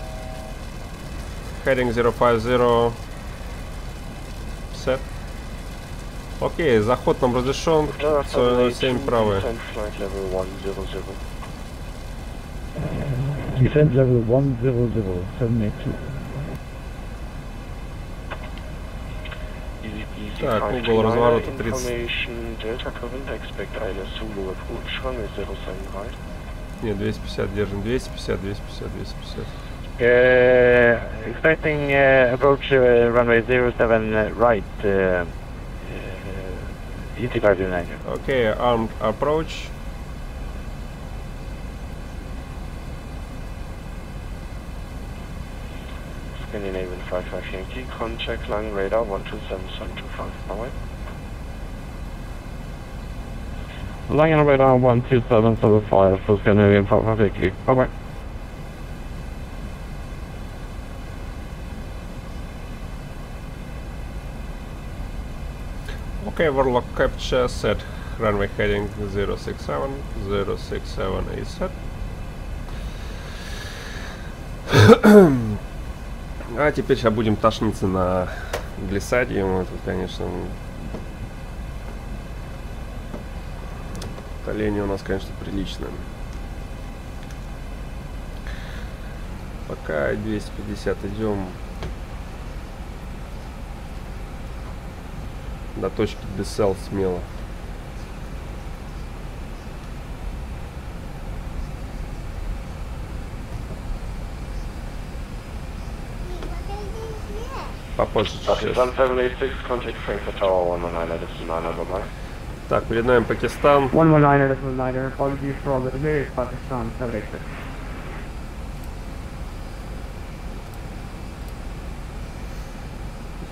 Heading 050, set. Окей, заход нам разрешен, 7 правый. Descent flight level 100. Descent level 100, 782. Так, угол разворота 30. Information Delta current, expect ILS Zulu approach, runway 07 right. Нет, 250 держим, 250. Expecting approach runway 07 right, easy 529. Okay, armed approach. Scandinavian 55 Yankee, contact line radar 127.725, bye. Lying on radar 12775 for Scandinavian 55 Yankee. Bye-bye. Okay, Warlock capture set. Runway heading 067 is set. А теперь сейчас будем тошниться на глиссаде. Вот тут, конечно, колени у нас, конечно, приличное. Пока 250 идем до точки десел смело. Попозже чуть-чуть. Так, перед нами Пакистан. 119er, apologies for all the delays, Pakistan 786.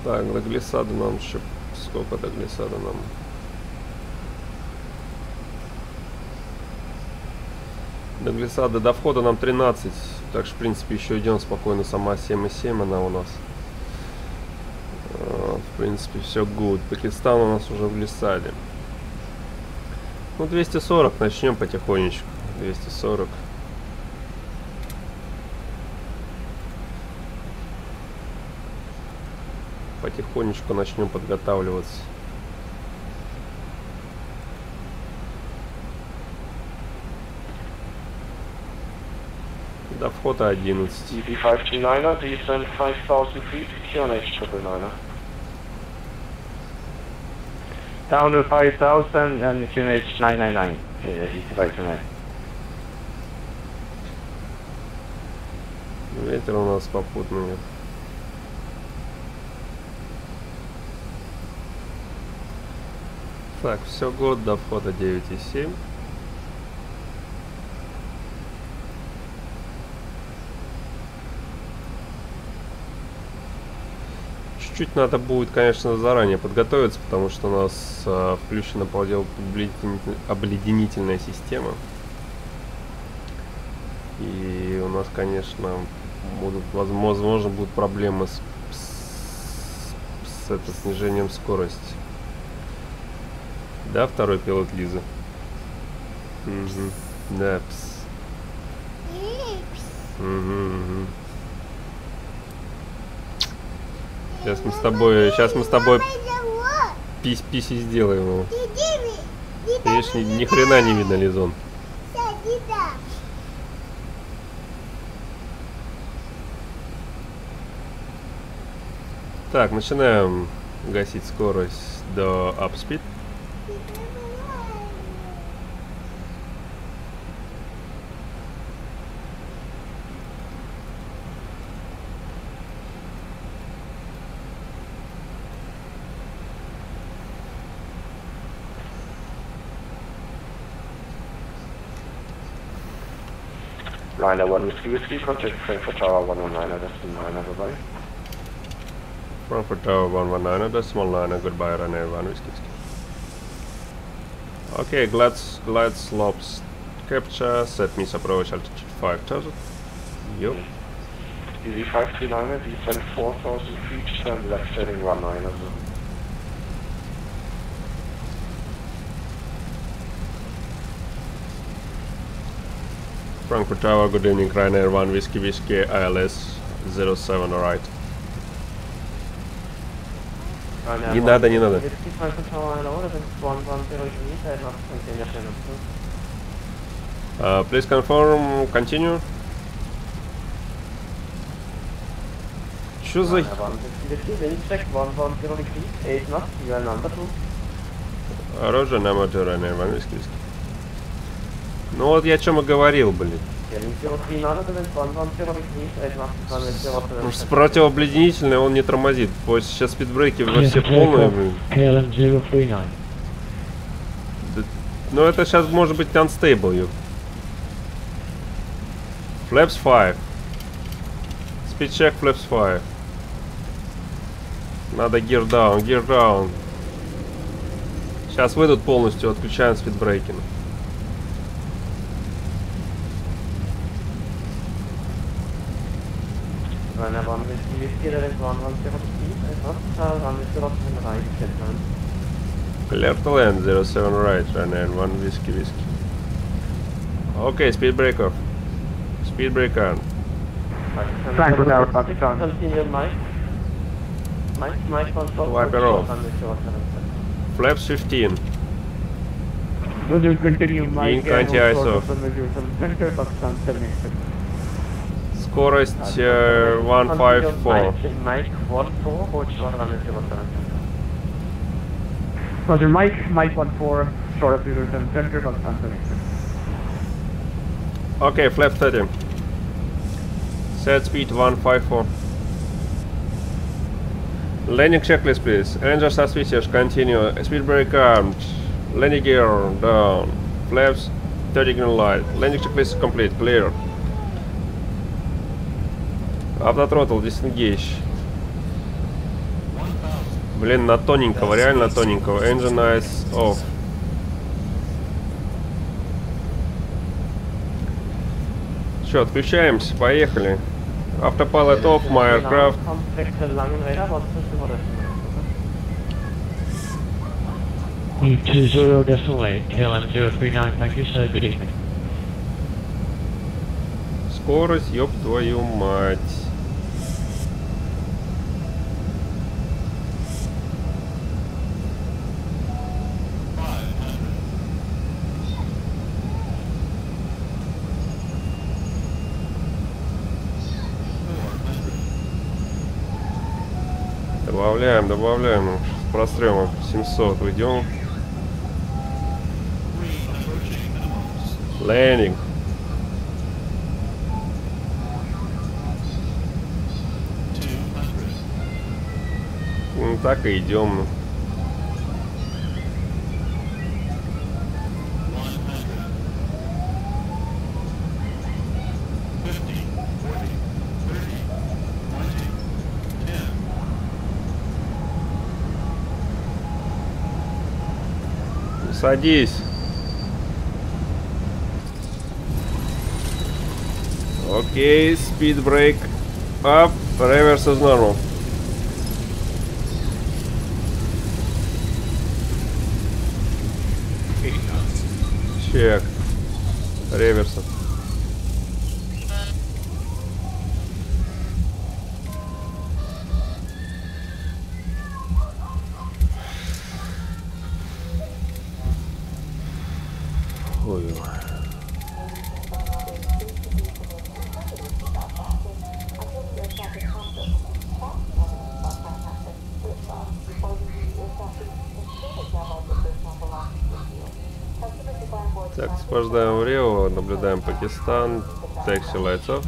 Так, до глиссада нам еще... Сколько до глиссада нам? До глиссада, до входа нам 13. Так что, в принципе, еще идем спокойно. Сама 7,7 она у нас. В принципе, все good. Пакистан у нас уже в глиссаде. Ну, 240 начнем потихонечку. 240. Потихонечку начнем подготавливаться. До входа 11. EV529er, descent 5000 feet, QNH 999er. Down to 5000 and QNH 999, easy 529. Ветер у нас попутный. Так, все год до входа 9,7. Чуть-чуть надо будет, конечно, заранее подготовиться, потому что у нас включена обледенительная система. И у нас, конечно, возможно, будут проблемы с снижением скорости. Да, второй пилот Лиза? Угу. Да, угу. Сейчас мы с тобой писи сделаем его. Видишь, ни хрена не видно, Лизон. Так, начинаем гасить скорость до upspeed. Ryanair 1 Whiskey, contact Frankfurt Tower 119, decimal 9, goodbye. Frankfurt Tower 119, decimal 9, goodbye, Ryanair 1 Whiskey. Okay, glide slopes capture, set means approach altitude 5000. Yo. Easy 539, descend 4000 feet, turn left heading 19. Frankfurt Tower, good evening, Ryanair 1 Whiskey ILS 07, alright. Не надо, не надо. Please confirm, continue. Что за... Roger, number 2, Ryanair 1 Whiskey. Ну вот я о чем и говорил, блин. С противообледенительной он не тормозит. Сейчас спидбрейки во все полные, блин. Ну это сейчас может быть unstable, ё. Flaps 5. Speed check flaps 5. Надо gear down, gear down. Сейчас выйдут полностью, отключаем спидбрейки. Ryanair 1 Whiskey, there is 110 feet, Clear to land, 07 right, Ryanair 1 Whiskey. Okay, speed break off. Speed break on. Frankfurt Tower, Pakistan. Continue, Mike control. Wiper off. Flaps 15. Roger, continue, Mike. Ink anti-ISO. Скорость 154. Mike 14, Roger, Mike 14, short of 07, center, Pakistan 76. Okay, flap 30. Set speed 154. Landing checklist, please. Engine suspicious, continue. Speed brake armed. Landing gear down. Flaps 30 green light. Landing checklist complete, clear. Автотротл, disengage. Блин, на тоненького, реально тоненького. Engine eyes off. Все, отключаемся, поехали. Автопилот off, my aircraft. Скорость, ёб твою мать. Добавляем. С прострелом 700 уйдем. Лендинг. Ну, так и идем. Садись. Окей, speed brake Up, reverse is normal. Check. Реверса. Ой. Так, спождаем в Рио, наблюдаем Пакистан, taxi lights off.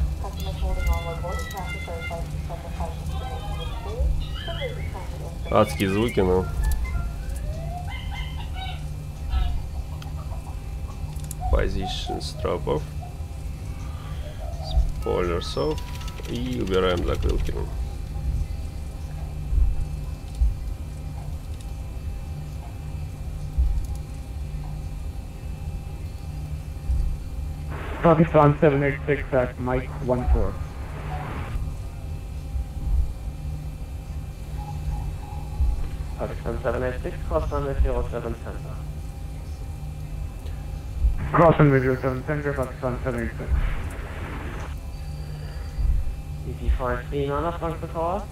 Адские звуки, ну. Positions drop off. Spoilers off. И убираем закрылки. Pakistan 786 at Mike 14. Pakistan 786, cross runway 07 center. Crossing with 07 center, Pakistan 786. ET53 on Frankfurt Tower.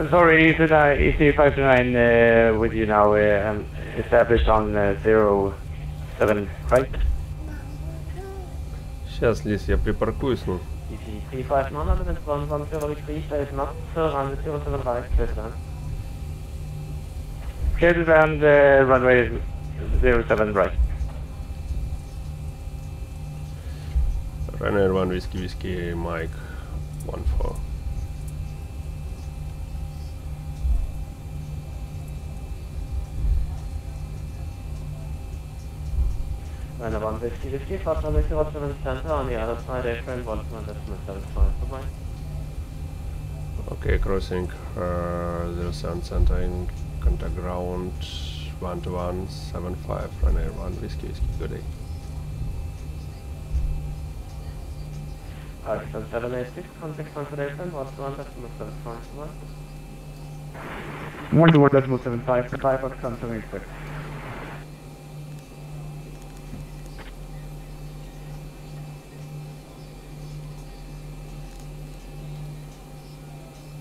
Sorry, is it EC529 with you now, established on 07 right? Сейчас, Лис, я припаркуюсь, ну. ET359 element 110 retrieve, there is not runway 07 right, clear to land. Clear to land, runway 07 right. RYANAIR 1 whiskey, Mike 14. RYANAIR 1 whiskey, cross runway 07 center on the other side, airframe 1.75 for mine. Okay, crossing 07 center in contact ground 12175, RYANAIR 1 whiskey, good day. Pakistan 786, contact contact airframe 121.75 for mine. 121.75, goodbye, Pakistan 786.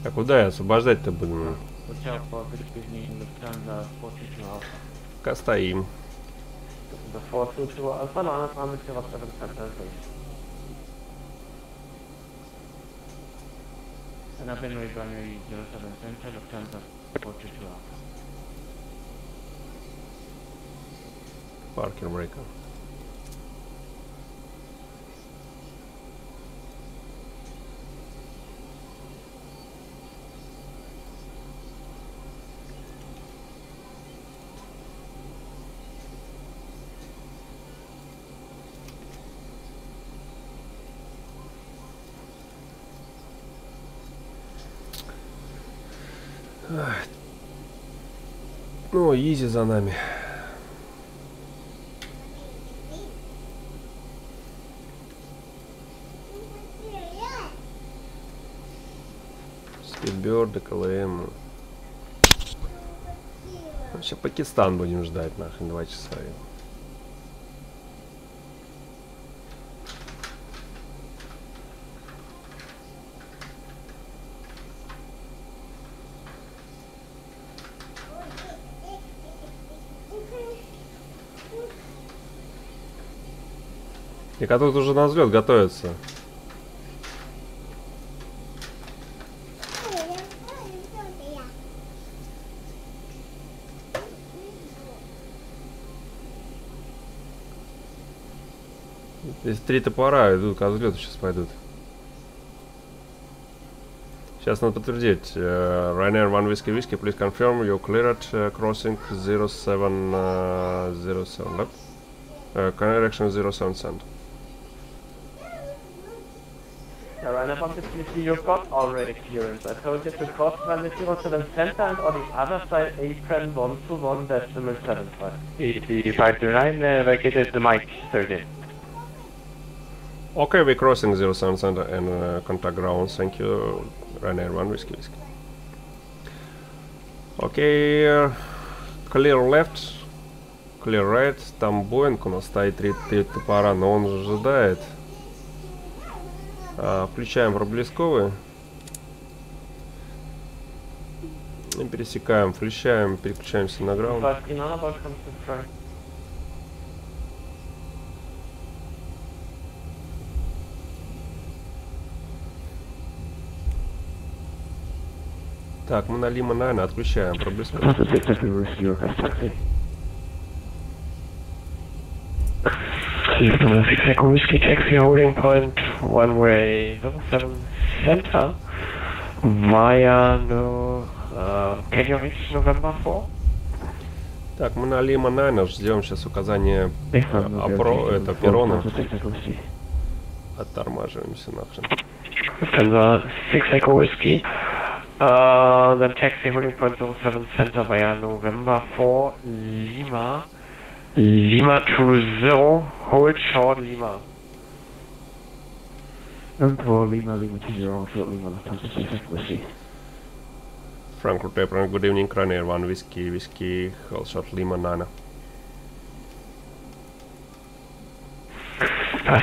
А куда я освобождать-то буду? Пока стоим. The 422 Alpha, on runway 07 center, please. And I've been with runway 07 center, Lufthansa 422 Alpha. Parking breaker. Ну, изи за нами. Спидбёрд, КЛМ. Вообще Пакистан будем ждать, нахрен 2 часа. И который уже на взлет готовится. Здесь 3 топора идут к взлету, сейчас пойдут. Сейчас надо подтвердить. RYANAIR 1 whiskey, please confirm you cleared crossing 07 left. Correction 07 cent. RYANAIR 1 whiskey, you've got already clearance. I told you to cross runway 07 center and on the other side apron 121.75. EC529 vacated the Mike 13. Okay, we're crossing 07 center and contact ground. Thank you, RYANAIR 1 whiskey whiskey. Okay, clear left, clear right. Там Боинг у нас стоит 3 топора, но он же ожидает. Включаем проблесковые. И пересекаем, включаем, переключаемся на граунд. Так, мы на Lima 9 отключаем проблесковые. Whiskey taxi holding point, one way 07 center, via can you reach November 4? Так, мы на Lima 9 ждем сейчас указания это перрона. Оттормаживаемся нахрен. November 6 Echo Whiskey, then taxi holding point 07 center via November 4, Lima. Lima 20, hold short Lima. And for Lima 20, short Lima, Whiskey. Frankfurt Airport, good evening, RYANAIR 1 whiskey whiskey, hold short Lima 9.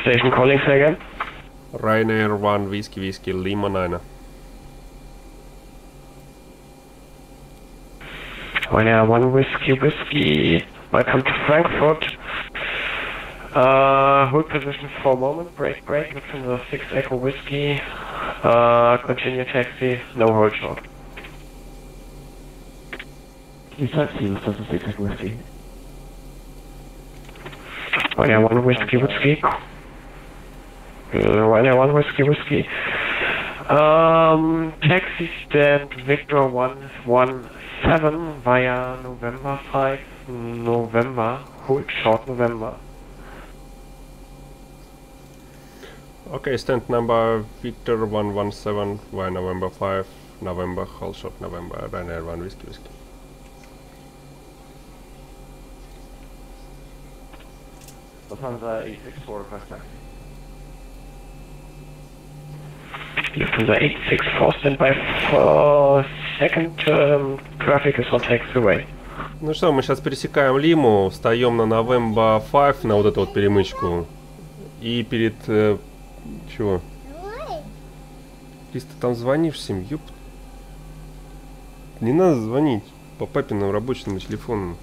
Station calling again. RYANAIR 1 whiskey whiskey, Lima 9. RYANAIR 1 whiskey whiskey. Welcome to Frankfurt. Hold position for a moment. Break, within the 6 Echo Whiskey. Continue taxi. No hold short. Taxi with 6 Echo Whiskey. RYANAIR 1 whiskey whiskey. RYANAIR 1 whiskey whiskey. Taxi stand Victor 117 via November 5. November, hold short November. Okay, stand number Victor 117 via November 5, November, hold short November, RYANAIR 1 whiskey whiskey. Lufthansa 864 request taxi. Lufthansa 864 standby for second traffic is on taxiway. Ну что, мы сейчас пересекаем Лиму, встаем на November 5, на вот эту вот перемычку. И перед... чего? Если ты там звонишь всем, ёп... Не надо звонить по папиному рабочему телефону.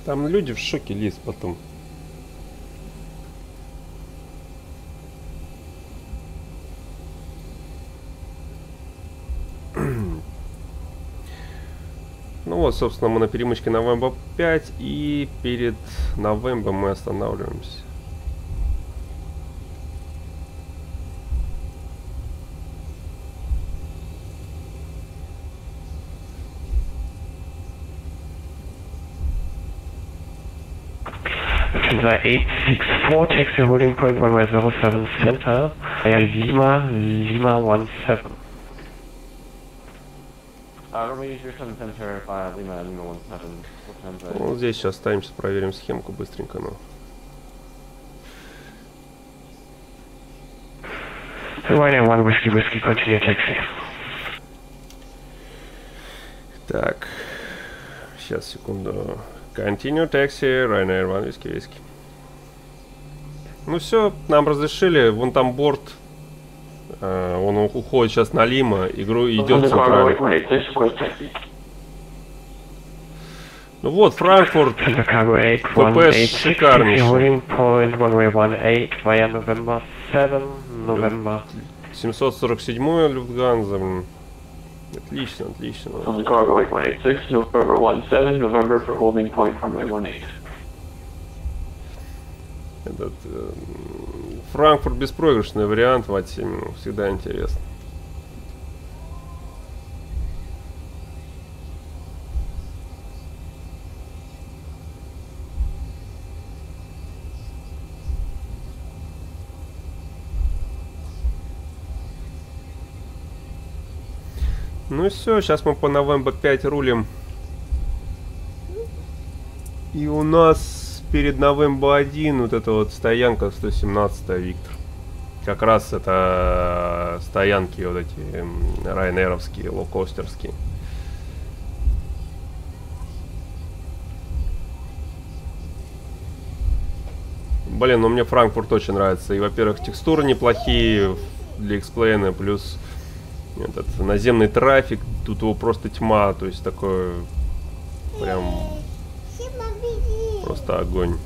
Там люди в шоке, Лиз, потом. Ну вот, собственно, мы на перемычке November 5, и перед November мы останавливаемся. Lufthansa 864, taxi holding point 107 center, via Lima 17. Center via Lima 17. Вот здесь сейчас ставимся, проверим схемку быстренько, ну. RYANAIR 1 whiskey whiskey, continue taxi. Так, сейчас, секунду. Continue taxi, RYANAIR 1 whiskey whiskey. Ну все, нам разрешили, вон там борт. Он уходит сейчас на Лима, игру идет центрально. Ну вот, Франкфурт, ВПС шикарнейший. 747-й Люфтганза, блин. Отлично, отлично. Этот Франкфурт беспроигрышный вариант в VATSIM, всегда интересно. Ну и все, сейчас мы по November 5 рулим. И у нас перед Новембо-1 вот эта вот стоянка 117, Виктор. Как раз это стоянки вот эти RYANAIR-овские, лоукостерские. Блин, ну мне Франкфурт очень нравится. И, во-первых, текстуры неплохие для эксплейна, плюс этот наземный трафик, тут его просто тьма, то есть такой прям просто огонь.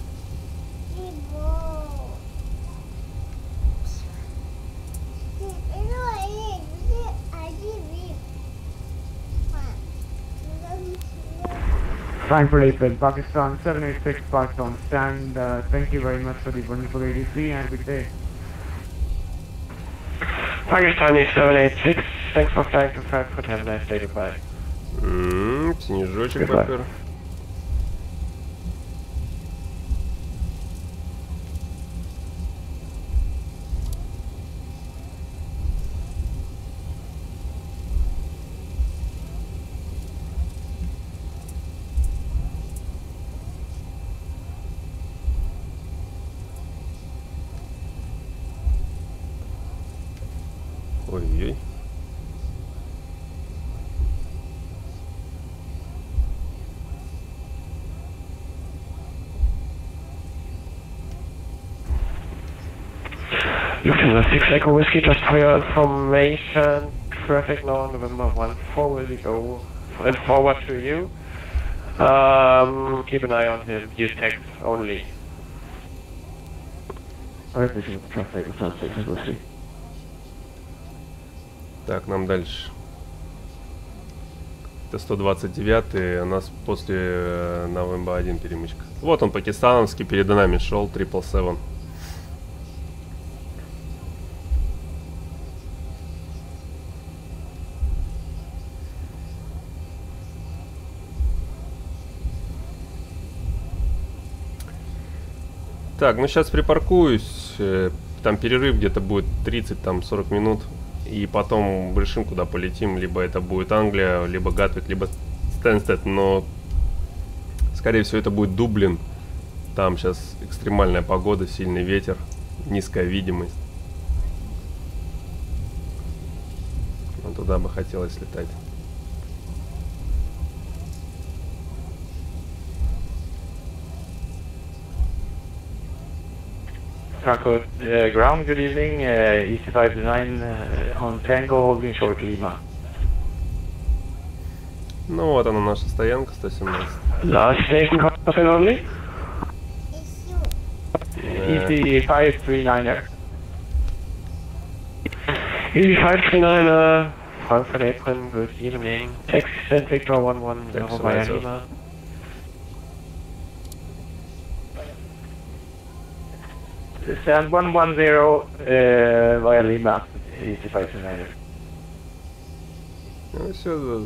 Frankfurt 8, Pakistan 786 parked on stand. Thank you very much for the wonderful ADC and good day. Pakistani 786, thanks for flying to Frankfurt, have a nice day, goodbye. Снежочек попер. Ой-ой. Lufthansa 6 Echo Whiskey, just for your information, traffic now November 14 will go and forward to you. Keep an eye on him, use text only. Traffic, Lufthansa 6 Echo Whiskey. Так, нам дальше. Это 129, у нас после Новембо-1 перемычка. Вот он, пакистановский, перед нами шел, 777. Так, ну сейчас припаркуюсь, там перерыв где-то будет 30-40 минут. И потом решим, куда полетим. Либо это будет Англия, либо Гатвик, либо Стэнстед. Но, скорее всего, это будет Дублин. Там сейчас экстремальная погода, сильный ветер, низкая видимость. Но туда бы хотелось летать. Franco, ground, good evening, EC529 on Tango, holding short Lima. Ну вот она, наша стоянка, 117. Last station contact only? EC539er. EC539er, Frankfurt Apron, good evening. Text and Victor 110 via Lima. Stand 110 via Lima, EC529er. Ну все,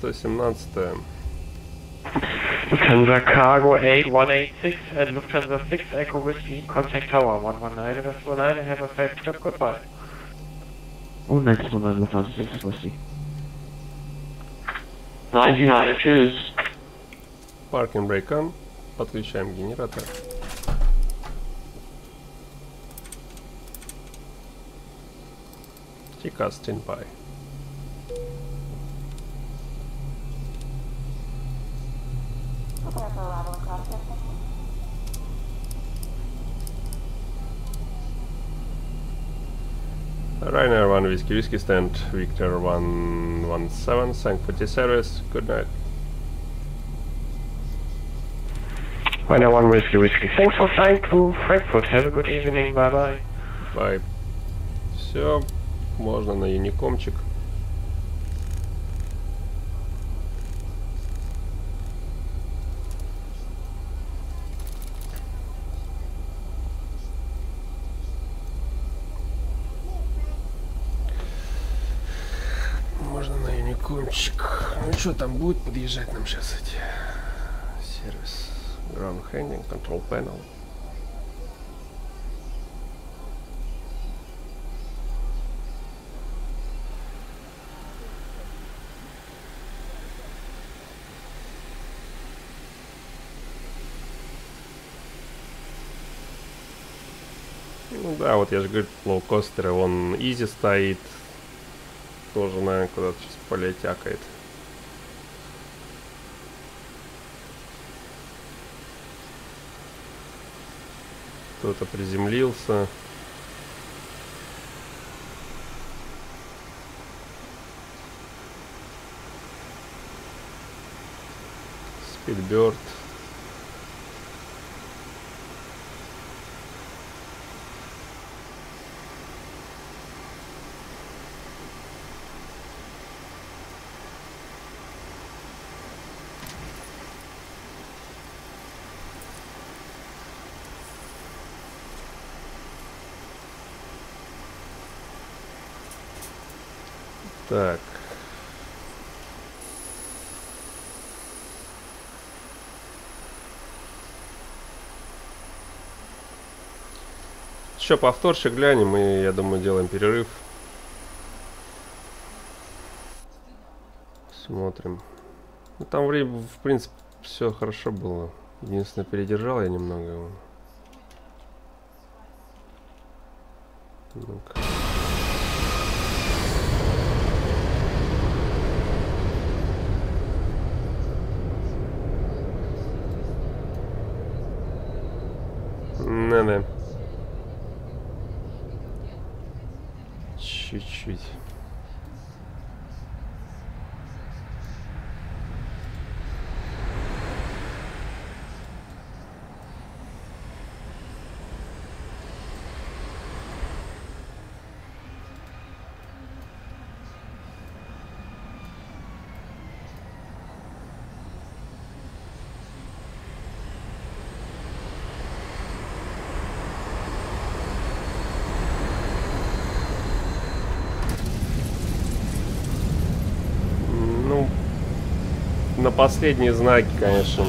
117. Lufthansa Cargo 8186 and Lufthansa 6 Echo Whiskey, contact tower 119, West 19, have a safe trip, goodbye. Oh, next one, Lufthansa 6 Echo Whiskey. 99, choose. Паркинг брейк on. Подключаем генератор. TCAS standby. RYANAIR 1 Whiskey stand Victor 117, thank for the service, good night. RYANAIR 1 Whiskey, thanks for flying to Frankfurt, have a good evening, bye bye. Bye. Все, можно на юникомчик. Можно на юникомчик. Ну что там будет подъезжать нам сейчас эти сервис ground handling, control panel. Ну да, вот я же говорю, лоукостеры, он изи стоит. Тоже, наверное, куда-то сейчас полетякает. Кто-то приземлился. Спидбёрд. Так. Еще повторчик глянем и, я думаю, делаем перерыв. Смотрим. Ну, там время, в принципе, все хорошо было. Единственное, передержал я немного его. Ну-ка. Не-не. Чуть-чуть. На последние знаки, конечно.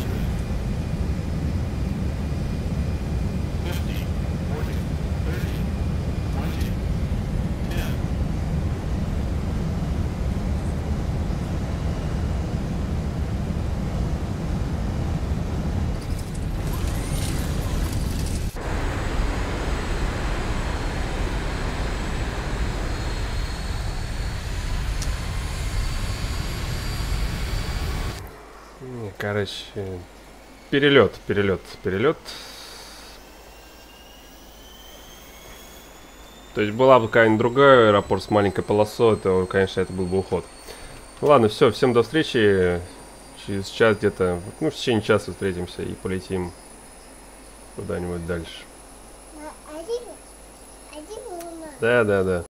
Короче, перелет. То есть была бы какая-нибудь другая аэропорт с маленькой полосой, то, конечно, это был бы уход. Ладно, все, всем до встречи. Через час где-то, ну, в течение часа встретимся и полетим куда-нибудь дальше. Да.